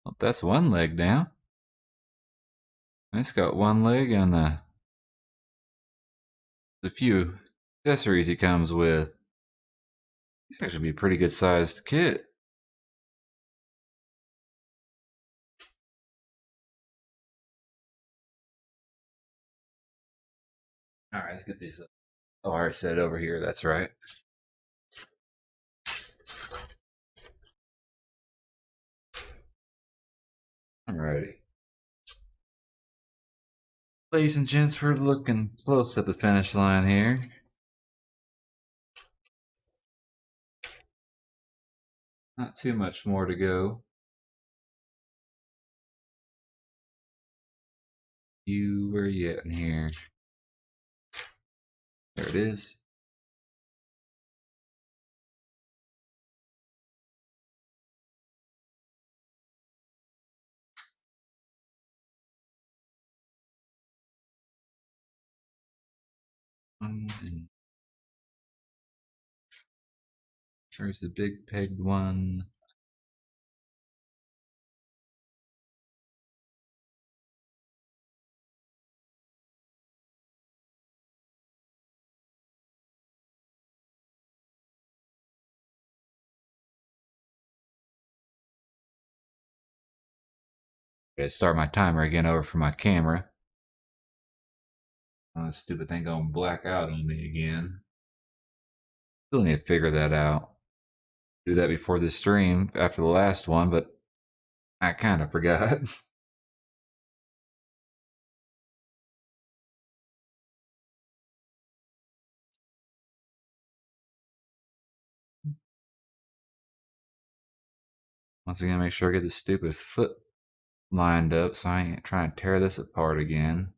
Well, that's one leg down. It's got one leg and a few accessories he comes with. This actually be a pretty good sized kit. All right, let's get these. Oh, I already said it over here. That's right. Alrighty. Ladies and gents, we're looking close at the finish line here. Not too much more to go. Where are you at in here? There it is. And there's the big pegged one. Okay, start my timer again over for my camera. Oh, this stupid thing going black out on me again. Still need to figure that out. Do that before the stream after the last one, but I kind of forgot. Once again, make sure I get this stupid foot lined up so I ain't trying to tear this apart again.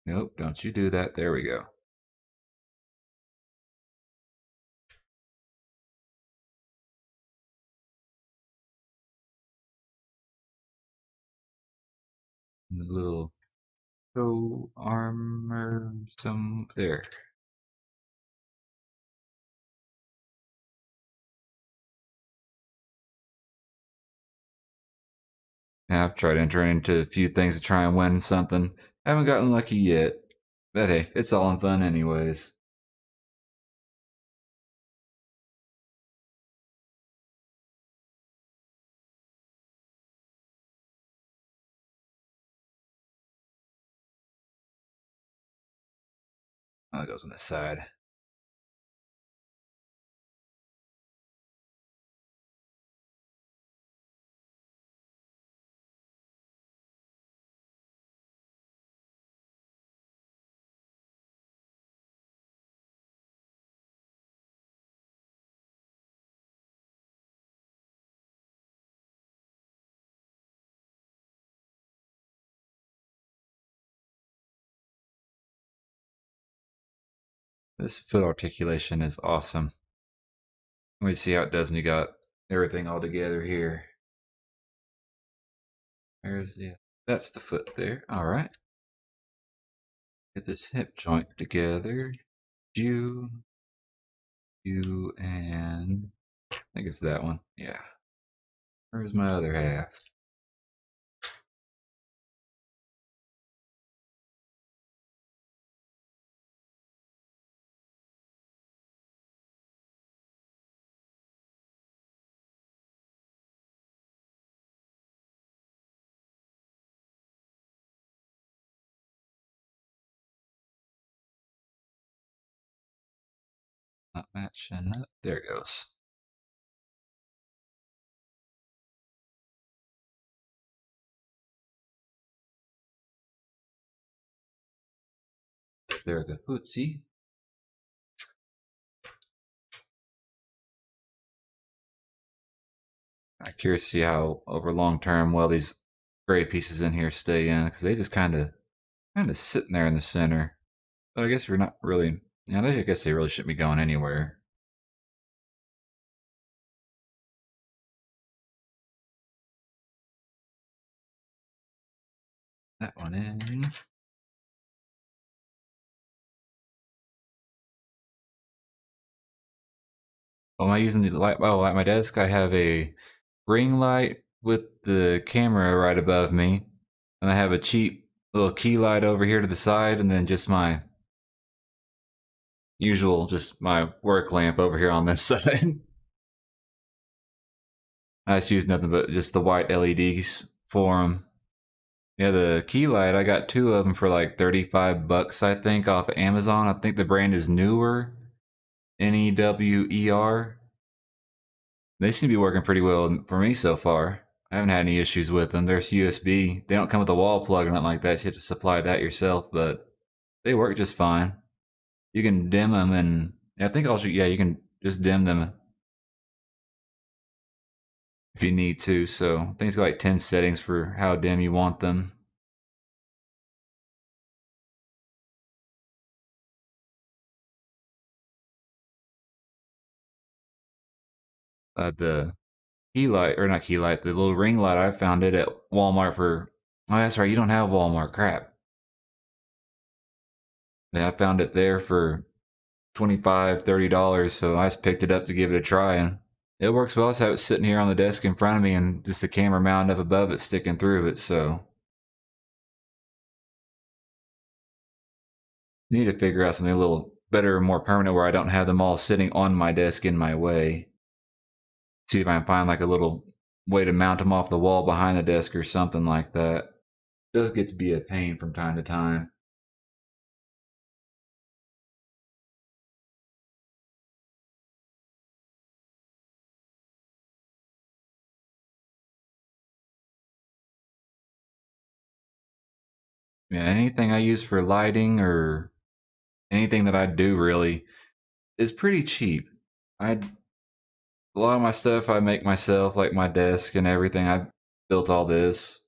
Nope, don't you do that. There we go. The little toe armor, there. Yeah, I've tried entering into a few things to try and win something. Haven't gotten lucky yet. But hey, it's all in fun anyways. Oh, it goes on the side. This foot articulation is awesome. Let me see how it does when you got everything all together here. There's the, that's the foot there. All right. Get this hip joint together. You, and I think it's that one. Yeah. Where's my other half? Not matching up. There it goes. There the footsie. I'm curious to see how over long term well these gray pieces in here stay in because they just kind of sitting there in the center. But I guess we're not really. Yeah, I guess they really shouldn't be going anywhere. That one in. Oh, am I using the light? Oh, at my desk I have a ring light with the camera right above me, and I have a cheap little key light over here to the side, and then just my usual, just my work lamp over here on this side. I just use nothing but just the white LEDs for them. Yeah, the key light, I got two of them for like 35 bucks, I think, off of Amazon. I think the brand is Newer, Newer. They seem to be working pretty well for me so far. I haven't had any issues with them. There's USB. They don't come with a wall plug or nothing like that, so you have to supply that yourself, but they work just fine. You can dim them, and I think also, yeah, you can just dim them if you need to. So I think it's got like 10 settings for how dim you want them. The key light, or not key light, the little ring light, I found it at Walmart for, oh, that's right, you don't have Walmart, crap. Yeah, I found it there for 25, $30, so I just picked it up to give it a try, and it works well. I just have it sitting here on the desk in front of me, and just the camera mounted up above it, sticking through it, so. I need to figure out something a little better, more permanent, where I don't have them all sitting on my desk in my way. See if I can find like a little way to mount them off the wall behind the desk or something like that. It does get to be a pain from time to time. Yeah, anything I use for lighting or anything that I do really is pretty cheap. I A lot of my stuff I make myself, like my desk and everything. I built all this.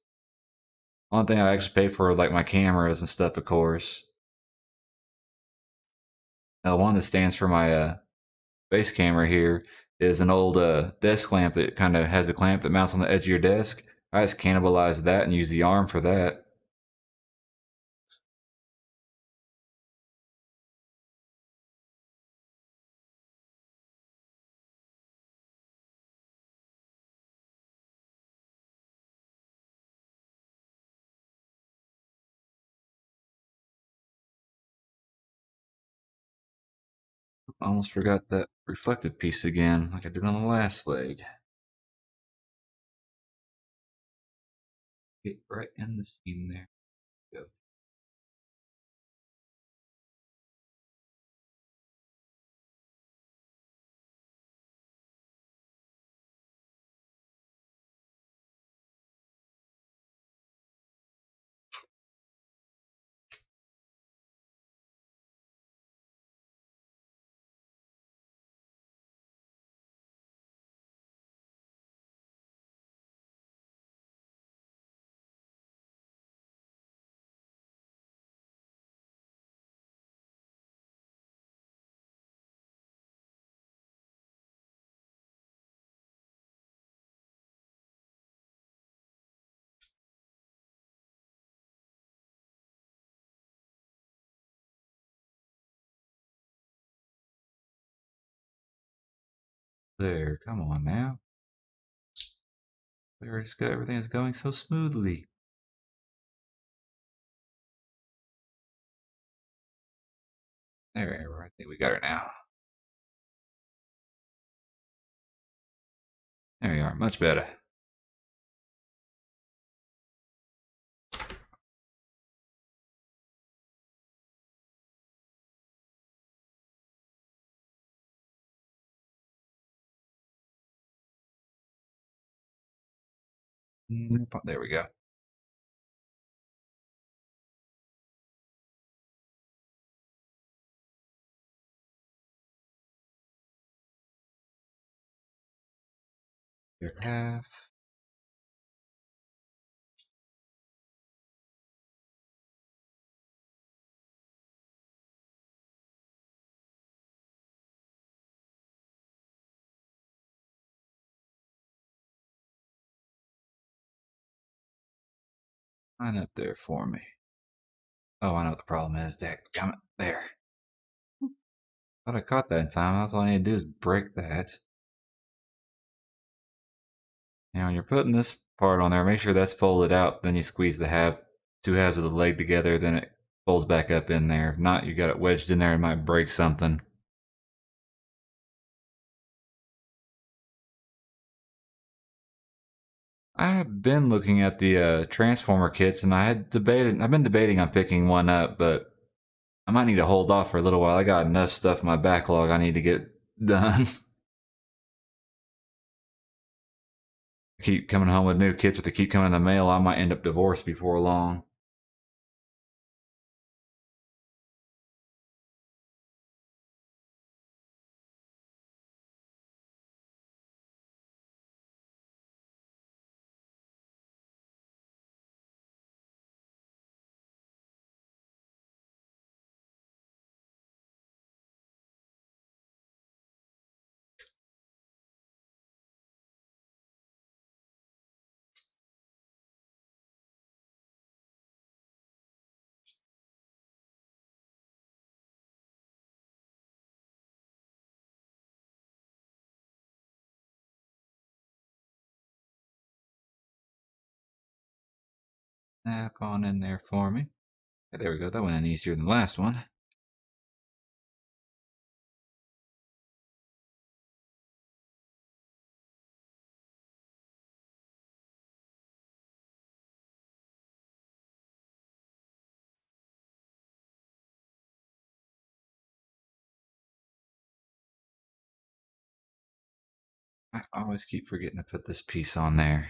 One thing I actually pay for, like my cameras and stuff, of course. One that stands for my base camera here is an old desk lamp that kind of has a clamp that mounts on the edge of your desk. I just cannibalized that and used the arm for that. I almost forgot that reflective piece again, like I did on the last leg. Get right in the seam there. Go. There, come on now. There it's good. Everything is going so smoothly. There, I think we got her now. There you are, much better. There we go. There half. Line up there for me. Oh, I know what the problem is. Come there. Thought I caught that in time. That's all I need to do is break that. Now, when you're putting this part on there, make sure that's folded out. Then you squeeze the two halves of the leg together. Then it Folds back up in there. If not, you got it wedged in there, it might break something. I've been looking at the transformer kits, and I've been debating on picking one up, but I might need to hold off for a little while. I got enough stuff in my backlog I need to get done. Keep coming home with new kits. If they keep coming in the mail, I might end up divorced before long. Snap on in there for me. Okay, there we go. That went in easier than the last one. I always keep forgetting to put this piece on there.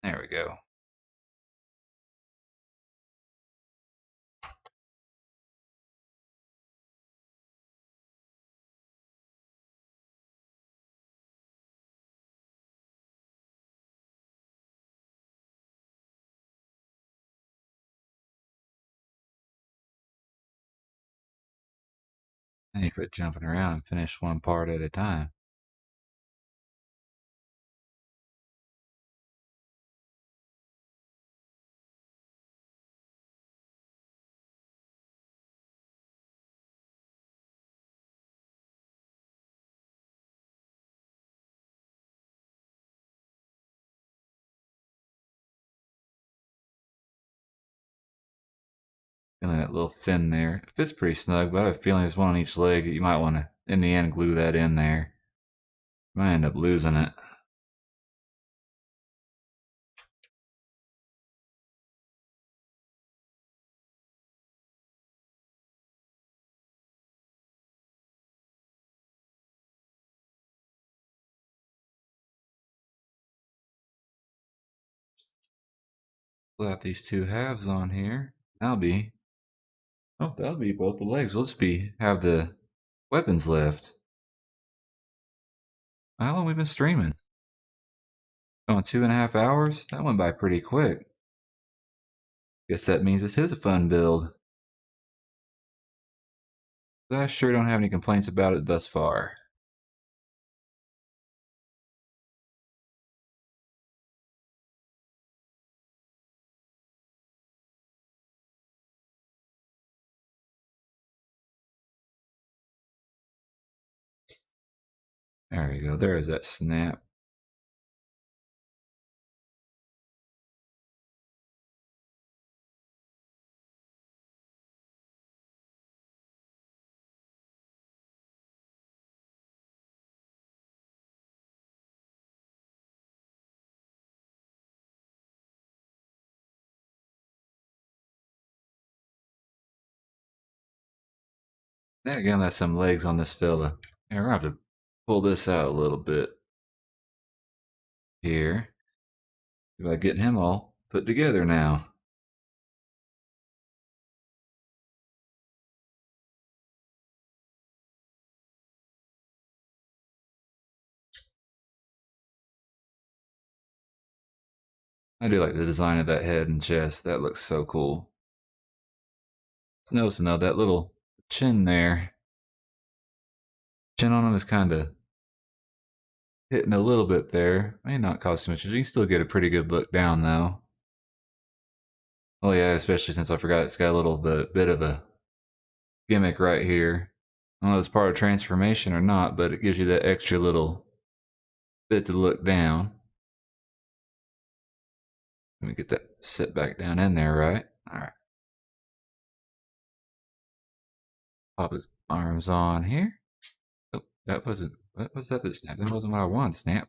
There we go. And you quit jumping around and finish one part at a time. Feeling that little fin there. It fits pretty snug, but I have a feeling there's one on each leg. You might want to, in the end, glue that in there. You might end up losing it. Pull out these two halves on here. That'll be both the legs. We'll just have the weapons left. How long we been streaming? Going 2.5 hours? That went by pretty quick. Guess that means this is a fun build. I sure don't have any complaints about it thus far. There you go. There is that snap. There again, that's some legs on this fella. Yeah, we're gonna have to pull this out a little bit here. About getting him all put together now. I do like the design of that head and chest. That looks so cool. Just noticing though, that little chin there. Chin on him is kind of hitting a little bit there. May not cause too much. You can still get a pretty good look down though. Oh yeah, especially since I forgot it's got a little bit of a gimmick right here. I don't know if it's part of transformation or not, but it gives you that extra little bit to look down. Let me get that set back down in there, right? All right. Pop his arms on here. Oh, that wasn't. What was that snapped? That wasn't what I wanted to snap.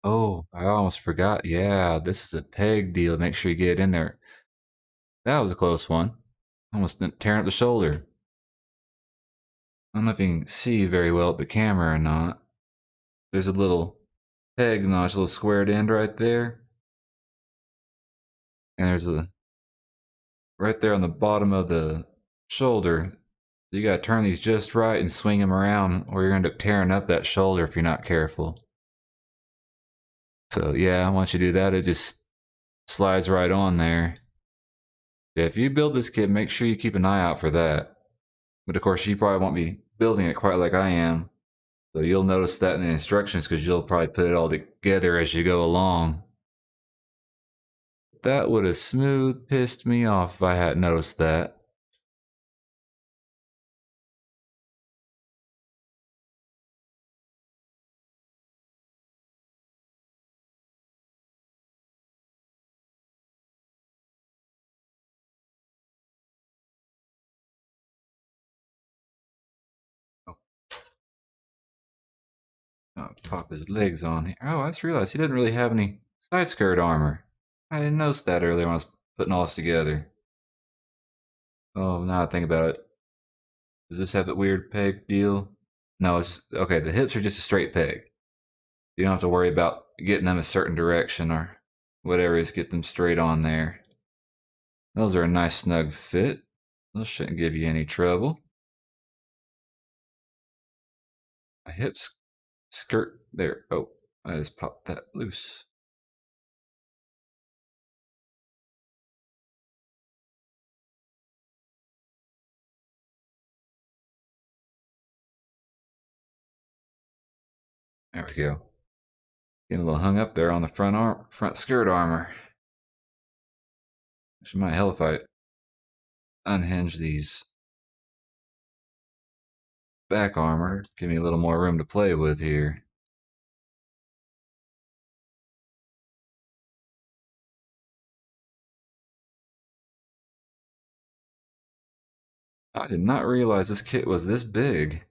Oh, I almost forgot. Yeah, this is a peg deal. Make sure you get it in there. That was a close one. Almost tearing up the shoulder. I don't know if you can see very well at the camera or not. There's a little peg notch, a little squared end right there. And there's a right there on the bottom of the shoulder. You gotta turn these just right and swing them around, or you're gonna end up tearing up that shoulder if you're not careful. So yeah, once you do that, it just slides right on there. Yeah, if you build this kit, make sure you keep an eye out for that. But of course, you probably won't be building it quite like I am. So you'll notice that in the instructions because you'll probably put it all together as you go along. That would have smooth pissed me off if I hadn't noticed that. Oh, pop his legs on here. Oh, I just realized he didn't really have any side skirt armor. I didn't notice that earlier when I was putting all this together. Oh, now I think about it. Does this have that weird peg deal? No, it's okay. The hips are just a straight peg. You don't have to worry about getting them a certain direction or whatever. Just get them straight on there. Those are a nice snug fit. Those shouldn't give you any trouble. My hips skirt there. Oh, I just popped that loose. There we go. Getting a little hung up there on the front skirt armor. Which might help if I unhinge these back armor. Give me a little more room to play with here. I did not realize this kit was this big.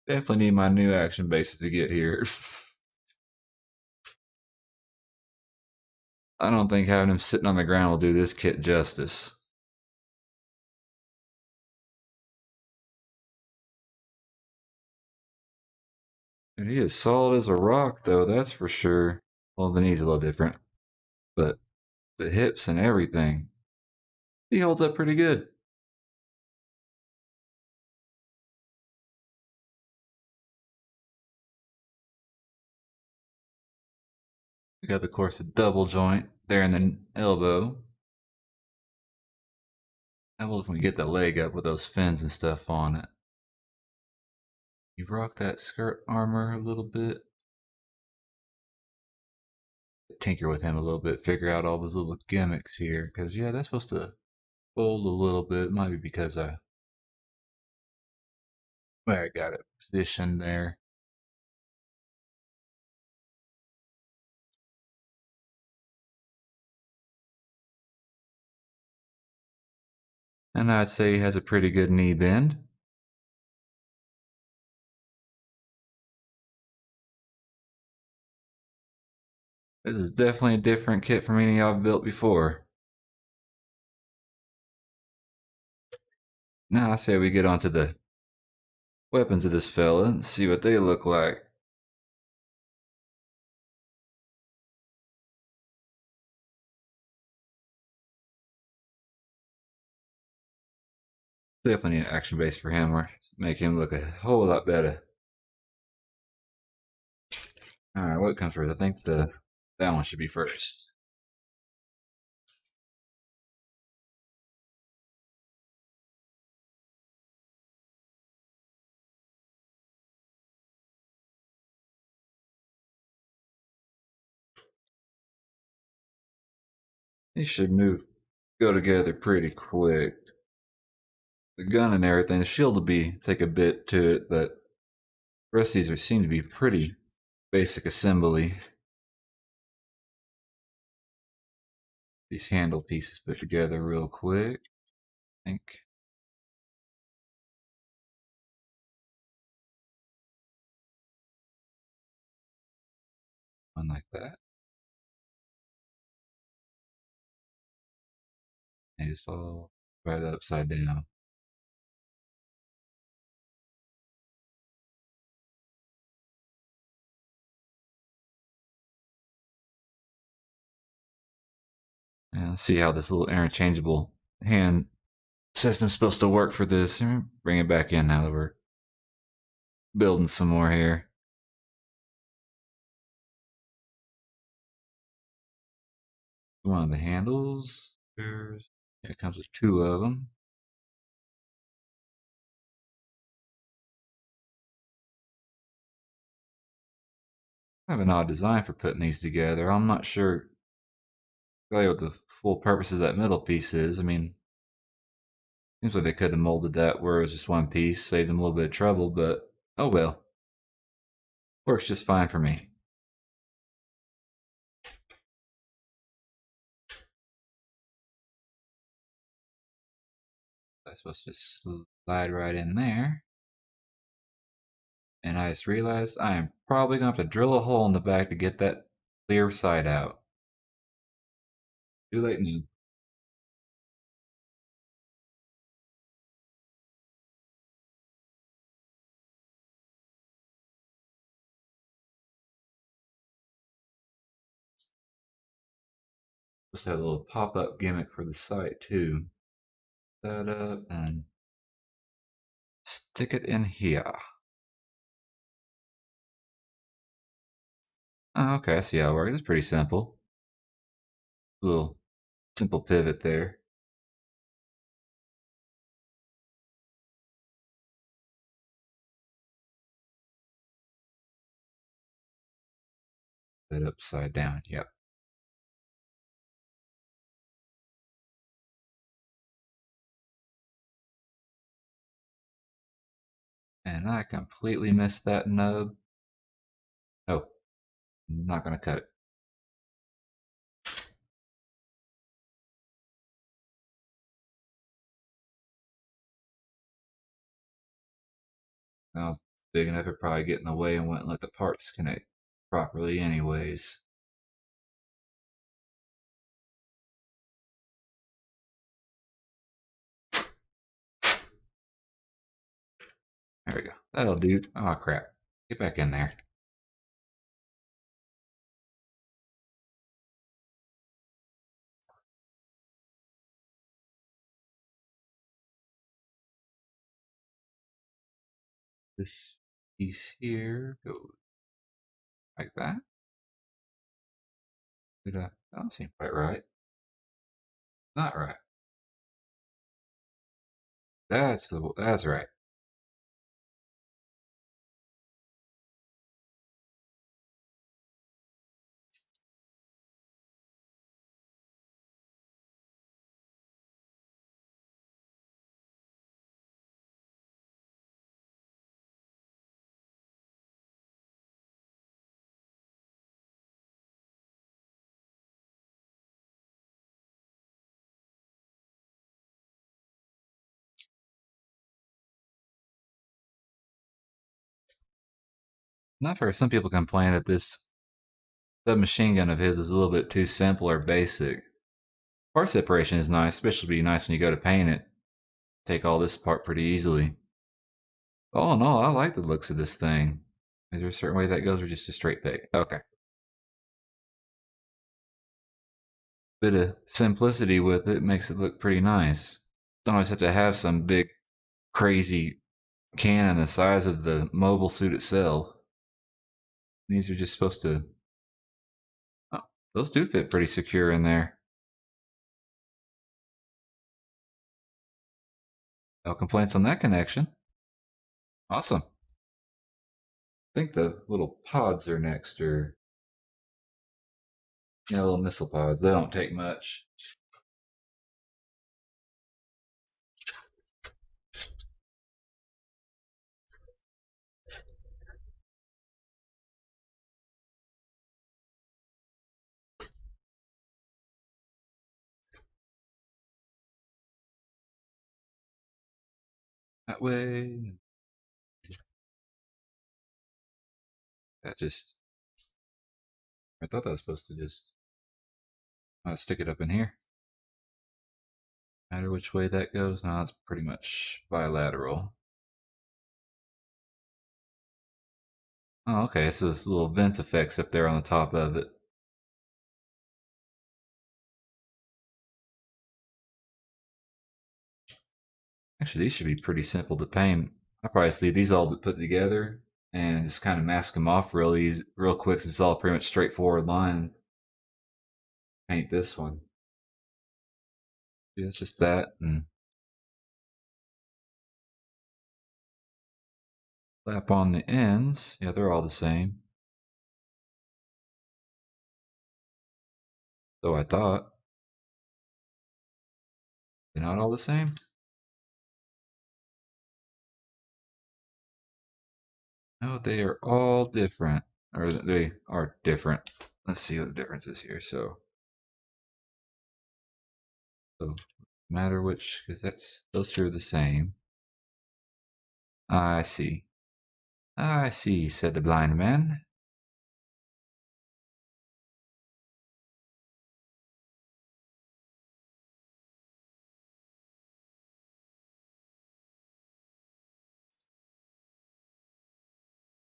Definitely need my new action bases to get here. I don't think having him sitting on the ground will do this kit justice. And he is solid as a rock, though, that's for sure. Well, the knee's a little different, but the hips and everything, he holds up pretty good. We got, of course, a double joint there in the elbow. How about if we get the leg up with those fins and stuff on it? You rock that skirt armor a little bit. Tinker with him a little bit, figure out all those little gimmicks here. Because, yeah, that's supposed to fold a little bit. Might be because I got it positioned there. And I'd say he has a pretty good knee bend. This is definitely a different kit from any I've built before. Now I say we get onto the weapons of this fella and see what they look like. Definitely need an action base for him or make him look a whole lot better. Alright, what comes first? I think that one should be first. These should go together pretty quick. The gun and everything, the shield will take a bit to it, but the rest of these seem to be pretty basic assembly. These handle pieces put together real quick, I think. One like that. And just all right upside down. And let's see how this little interchangeable hand system's supposed to work for this. Bring it back in now that we're building some more here. One of the handles. It comes with two of them. I have an odd design for putting these together. I'm not sure really what the full purpose of that middle piece is. I mean, seems like they could have molded that where it was just one piece, saved them a little bit of trouble, but oh well. Works just fine for me. I'm supposed to just slide right in there. And I just realized I am probably going to have to drill a hole in the back to get that clear side out. Too late now. Just have a little pop-up gimmick for the site too. That up and stick it in here. Oh, okay, I see how it works. It's pretty simple. A little simple pivot there. That upside down, yep. And I completely missed that nub. Oh, I'm not gonna cut it. I was big enough, it probably get in the way and wouldn't let the parts connect properly anyways. There we go. That'll do. Oh crap. Get back in there. This piece here goes like that. That don't seem quite right. Not right. That's right. Not fair. Some people complain that this submachine gun of his is a little bit too simple or basic. Part separation is nice, especially be nice when you go to paint it. Take all this apart pretty easily. All in all, I like the looks of this thing. Is there a certain way that goes or just a straight pick? Okay. Bit of simplicity with it makes it look pretty nice. Don't always have to have some big, crazy cannon the size of the mobile suit itself. These are just supposed to. Oh, those do fit pretty secure in there. No complaints on that connection. Awesome. I think the little pods are next, or Yeah, little missile pods. They don't take much. That way. That just. I thought that was supposed to just stick it up in here. Matter which way that goes. Now it's pretty much bilateral. Oh, okay. So this little vent effects up there on the top of it. Actually, these should be pretty simple to paint. I probably just leave these all put together and just kind of mask them off real easy, real quick. So it's all pretty much straightforward line. Paint this one. Yeah, it's just that and flap on the ends. Yeah, they're all the same. So I thought. They're not all the same? No, they are all different. Or they are different. Let's see what the difference is here. So matter which, because those two are the same. I see. I see, said the blind man.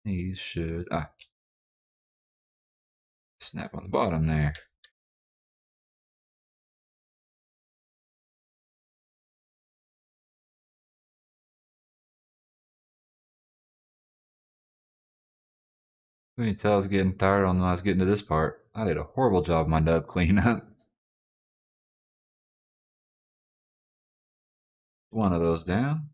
These should snap on the bottom there. You can tell I was getting tired on when I was getting to this part. I did a horrible job of my dub cleanup. One of those down.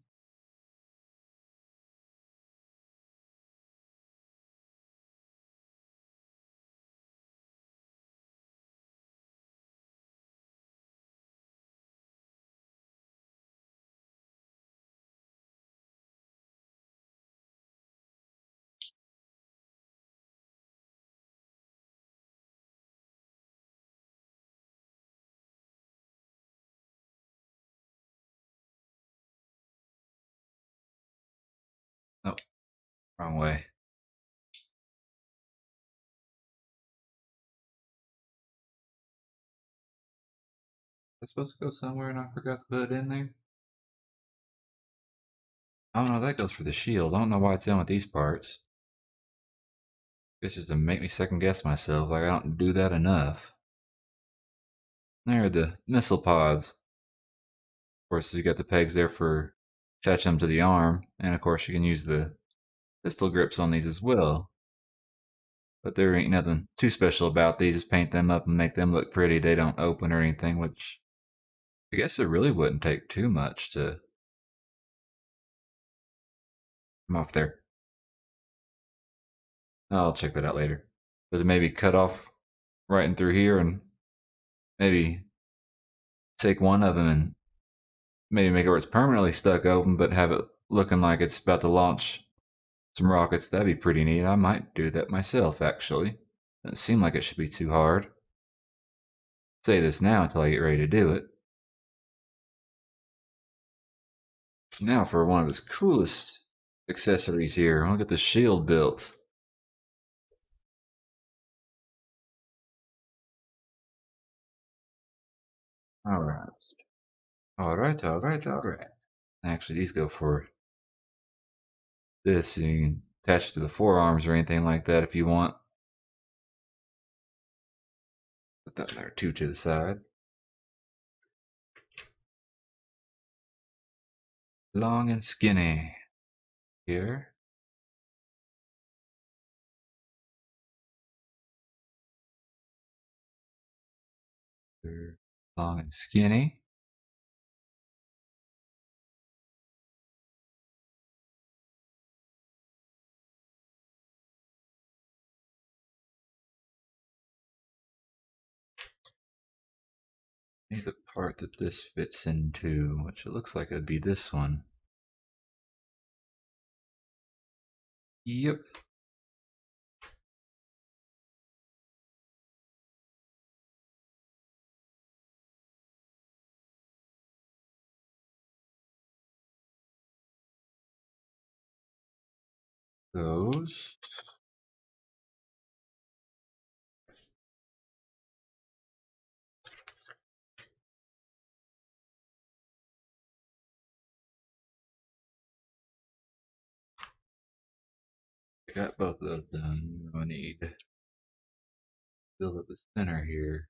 Oh, wrong way. It's supposed to go somewhere and I forgot to put it in there. Oh no, that goes for the shield. I don't know why it's in with these parts. This is to make me second guess myself, like I don't do that enough. There are the missile pods. Of course, you got the pegs there for attaching them to the arm, and of course you can use the pistol grips on these as well. But there ain't nothing too special about these. Just paint them up and make them look pretty. They don't open or anything, which I guess it really wouldn't take too much to come off there. I'll check that out later. But maybe cut off right in through here and maybe take one of them and maybe make it where it's permanently stuck open, but have it looking like it's about to launch some rockets. That'd be pretty neat. I might do that myself, actually. Doesn't seem like it should be too hard. Say this now until I get ready to do it. Now for one of his coolest accessories here. I'll get the shield built. Alright. Alright, alright, alright. Actually, these go for this. You can attach it to the forearms or anything like that if you want. Put that there, two to the side. Long and skinny. Here. They're long and skinny. Maybe the part that this fits into, which it looks like it'd be this one. Yep. Those. I got both of those done. I need to fill up the center here.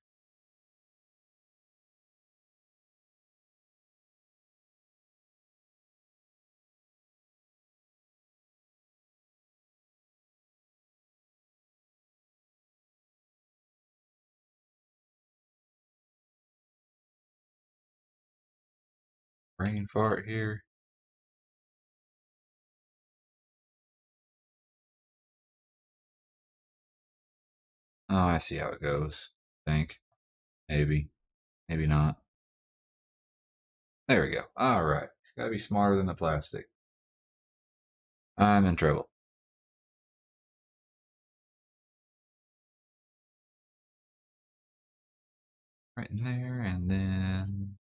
Brain fart here. Oh, I see how it goes. I think. Maybe. Maybe not. There we go. Alright. It's gotta be smarter than the plastic. I'm in trouble. Right in there, and then...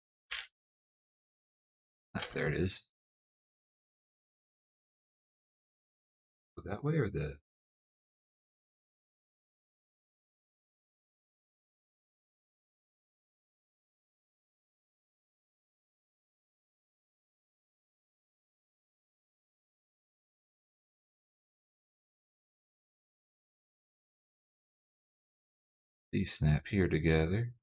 there it is. Go that way or the... these snap here together.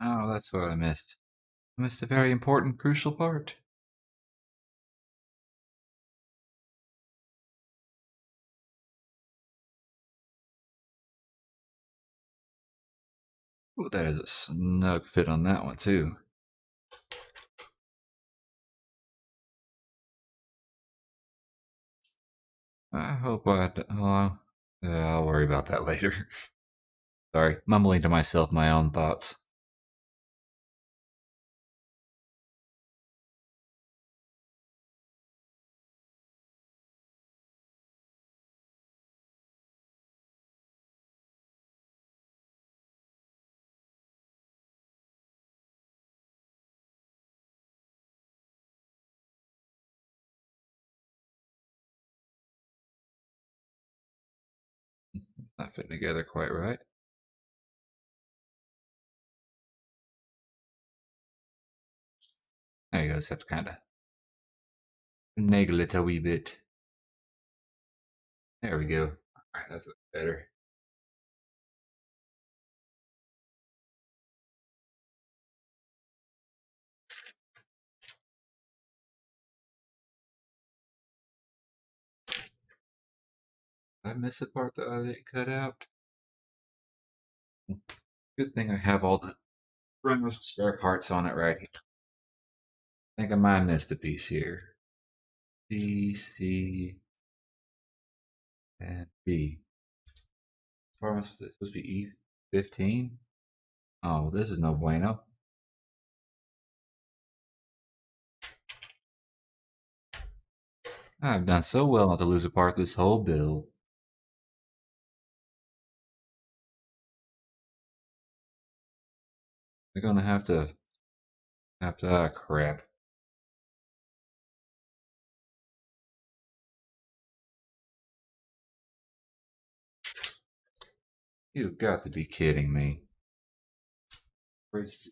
Oh, that's what I missed. I missed a very important, crucial part. Oh, that is a snug fit on that one, too. I hope I'll worry about that later. Sorry, mumbling to myself my own thoughts. It's not fitting together quite right. There you go, just have to kind of finagle it a wee bit. There we go. Alright, that's better. Did I miss a part that I didn't cut out? Good thing I have all the run spare parts on it right here. I think I might have missed a piece here. B, C, and B. Or am I supposed to be E15? Oh, well, this is no bueno. I've done so well not to lose a part this whole build. They're gonna ah, crap. You've got to be kidding me. Here's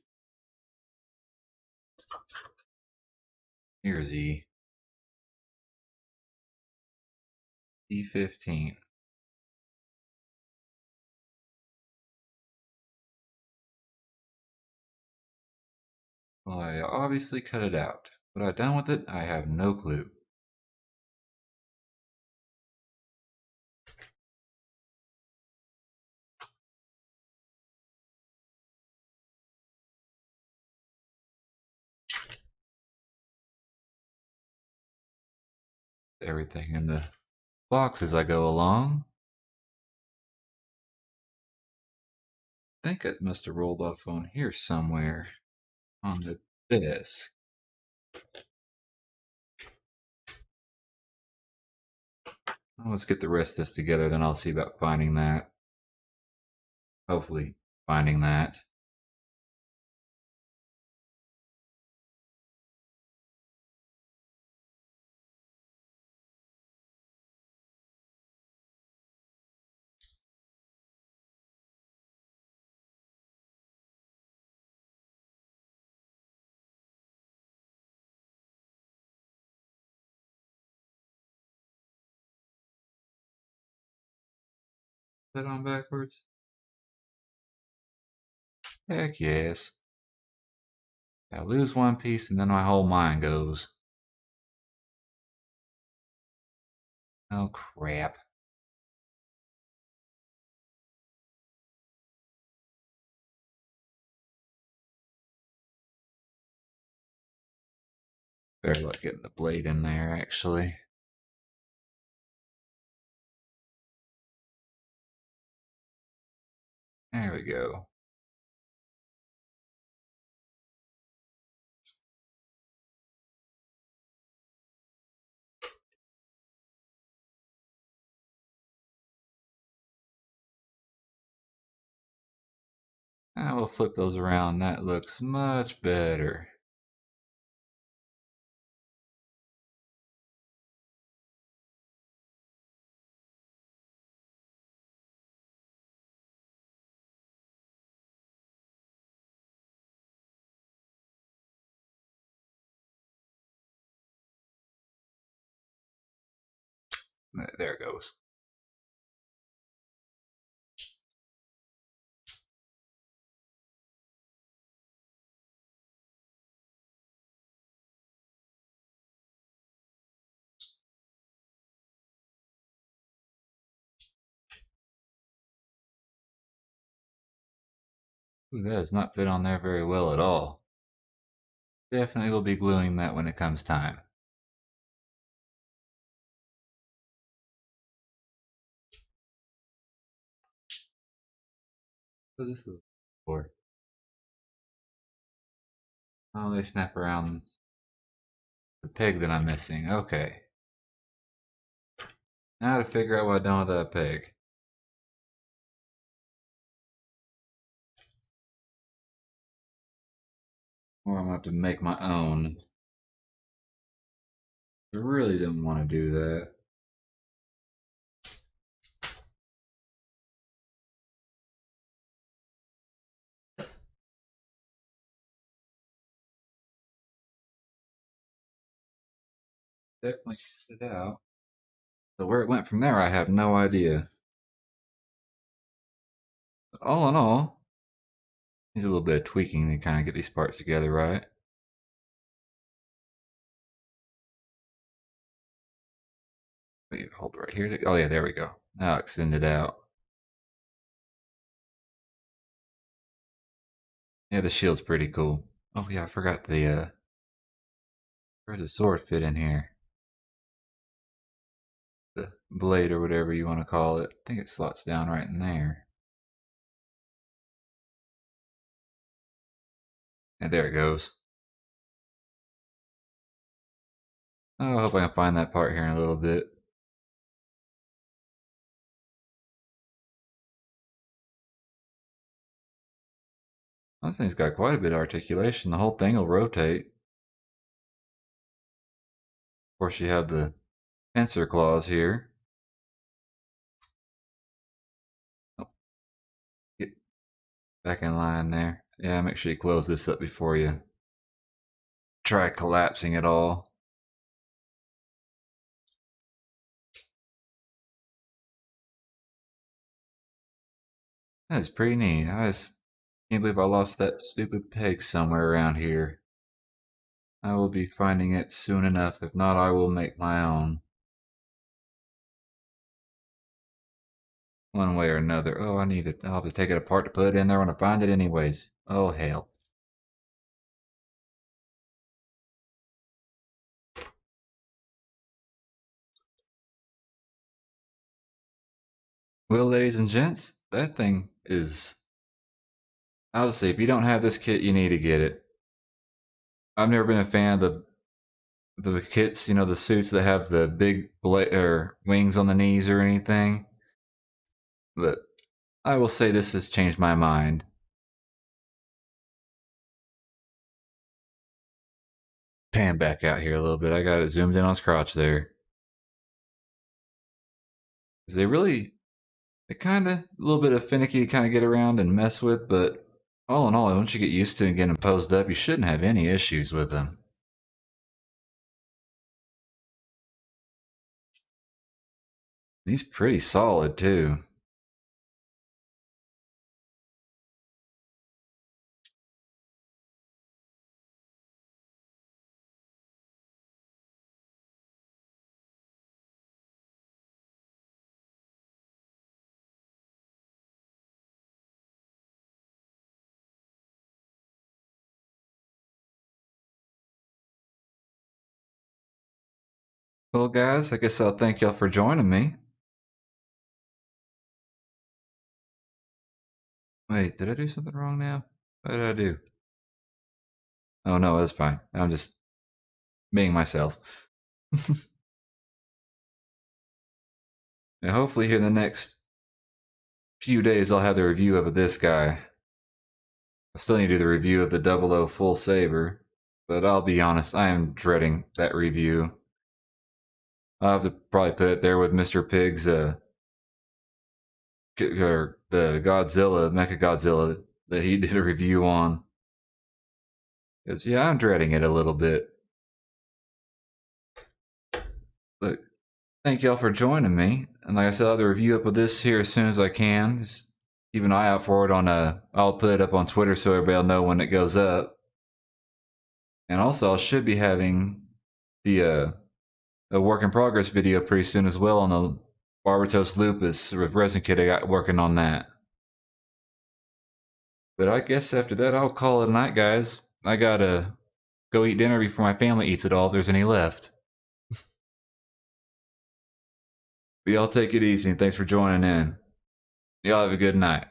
E15. Well, I obviously cut it out. What I've done with it, I have no clue. Everything in the box as I go along. I think it must have rolled off on here somewhere on the desk. Well, let's get the rest of this together, then I'll see about finding that. Hopefully, finding that. Put it on backwards? Heck yes. I lose one piece and then my whole mind goes. Oh crap. Better luck getting the blade in there, actually. There we go. I will flip those around. That looks much better. There it goes. Ooh, that does not fit on there very well at all. Definitely will be gluing that when it comes time. What is this for? Oh, they snap around the peg that I'm missing. Okay. Now to figure out what I've done with that peg. Or I'm going to have to make my own. I really didn't want to do that. Definitely cut it out. So where it went from there, I have no idea. But all in all, needs a little bit of tweaking to kind of get these parts together right. Wait, hold right here. Oh yeah, there we go. Now I'll extend it out. Yeah, the shield's pretty cool. Oh yeah, I forgot the where's the sword fit in here? The blade or whatever you want to call it. I think it slots down right in there. And there it goes. Oh, I hope I can find that part here in a little bit. This thing's got quite a bit of articulation. The whole thing will rotate. Of course, you have the pincer claws here. Oh, get back in line there. Yeah, make sure you close this up before you try collapsing it all. That's pretty neat. I just can't believe I lost that stupid peg somewhere around here. I will be finding it soon enough. If not, I will make my own. One way or another. Oh, I need it. I'll have to take it apart to put it in there when I find it anyways. Oh, hell. Well, ladies and gents, that thing is... I'll say, if you don't have this kit, you need to get it. I've never been a fan of the kits, you know, the suits that have the big wings on the knees or anything. But I will say this has changed my mind. Pan back out here a little bit. I got it zoomed in on his crotch there. They kind of, a little bit of finicky to kind of get around and mess with, but all in all, once you get used to it and get them posed up, you shouldn't have any issues with them. He's pretty solid too. Well, guys, I guess I'll thank y'all for joining me. Wait, did I do something wrong now? What did I do? Oh no, that's fine. I'm just being myself. And hopefully here in the next few days I'll have the review of this guy. I still need to do the review of the 00 Full Saber, but I'll be honest, I am dreading that review. I'll have to probably put it there with Mr. Pig's or the Godzilla, Mechagodzilla that he did a review on. Because yeah, I'm dreading it a little bit. But thank y'all for joining me. And like I said, I'll have the review up of this here as soon as I can. Just keep an eye out for it on I'll put it up on Twitter so everybody will know when it goes up. And also I should be having the a work in progress video pretty soon as well on the Barbatos Lupus resin kit. I got working on that. But I guess after that I'll call it a night, guys. I gotta go eat dinner before my family eats it all if there's any left. But y'all take it easy and thanks for joining in. Y'all have a good night.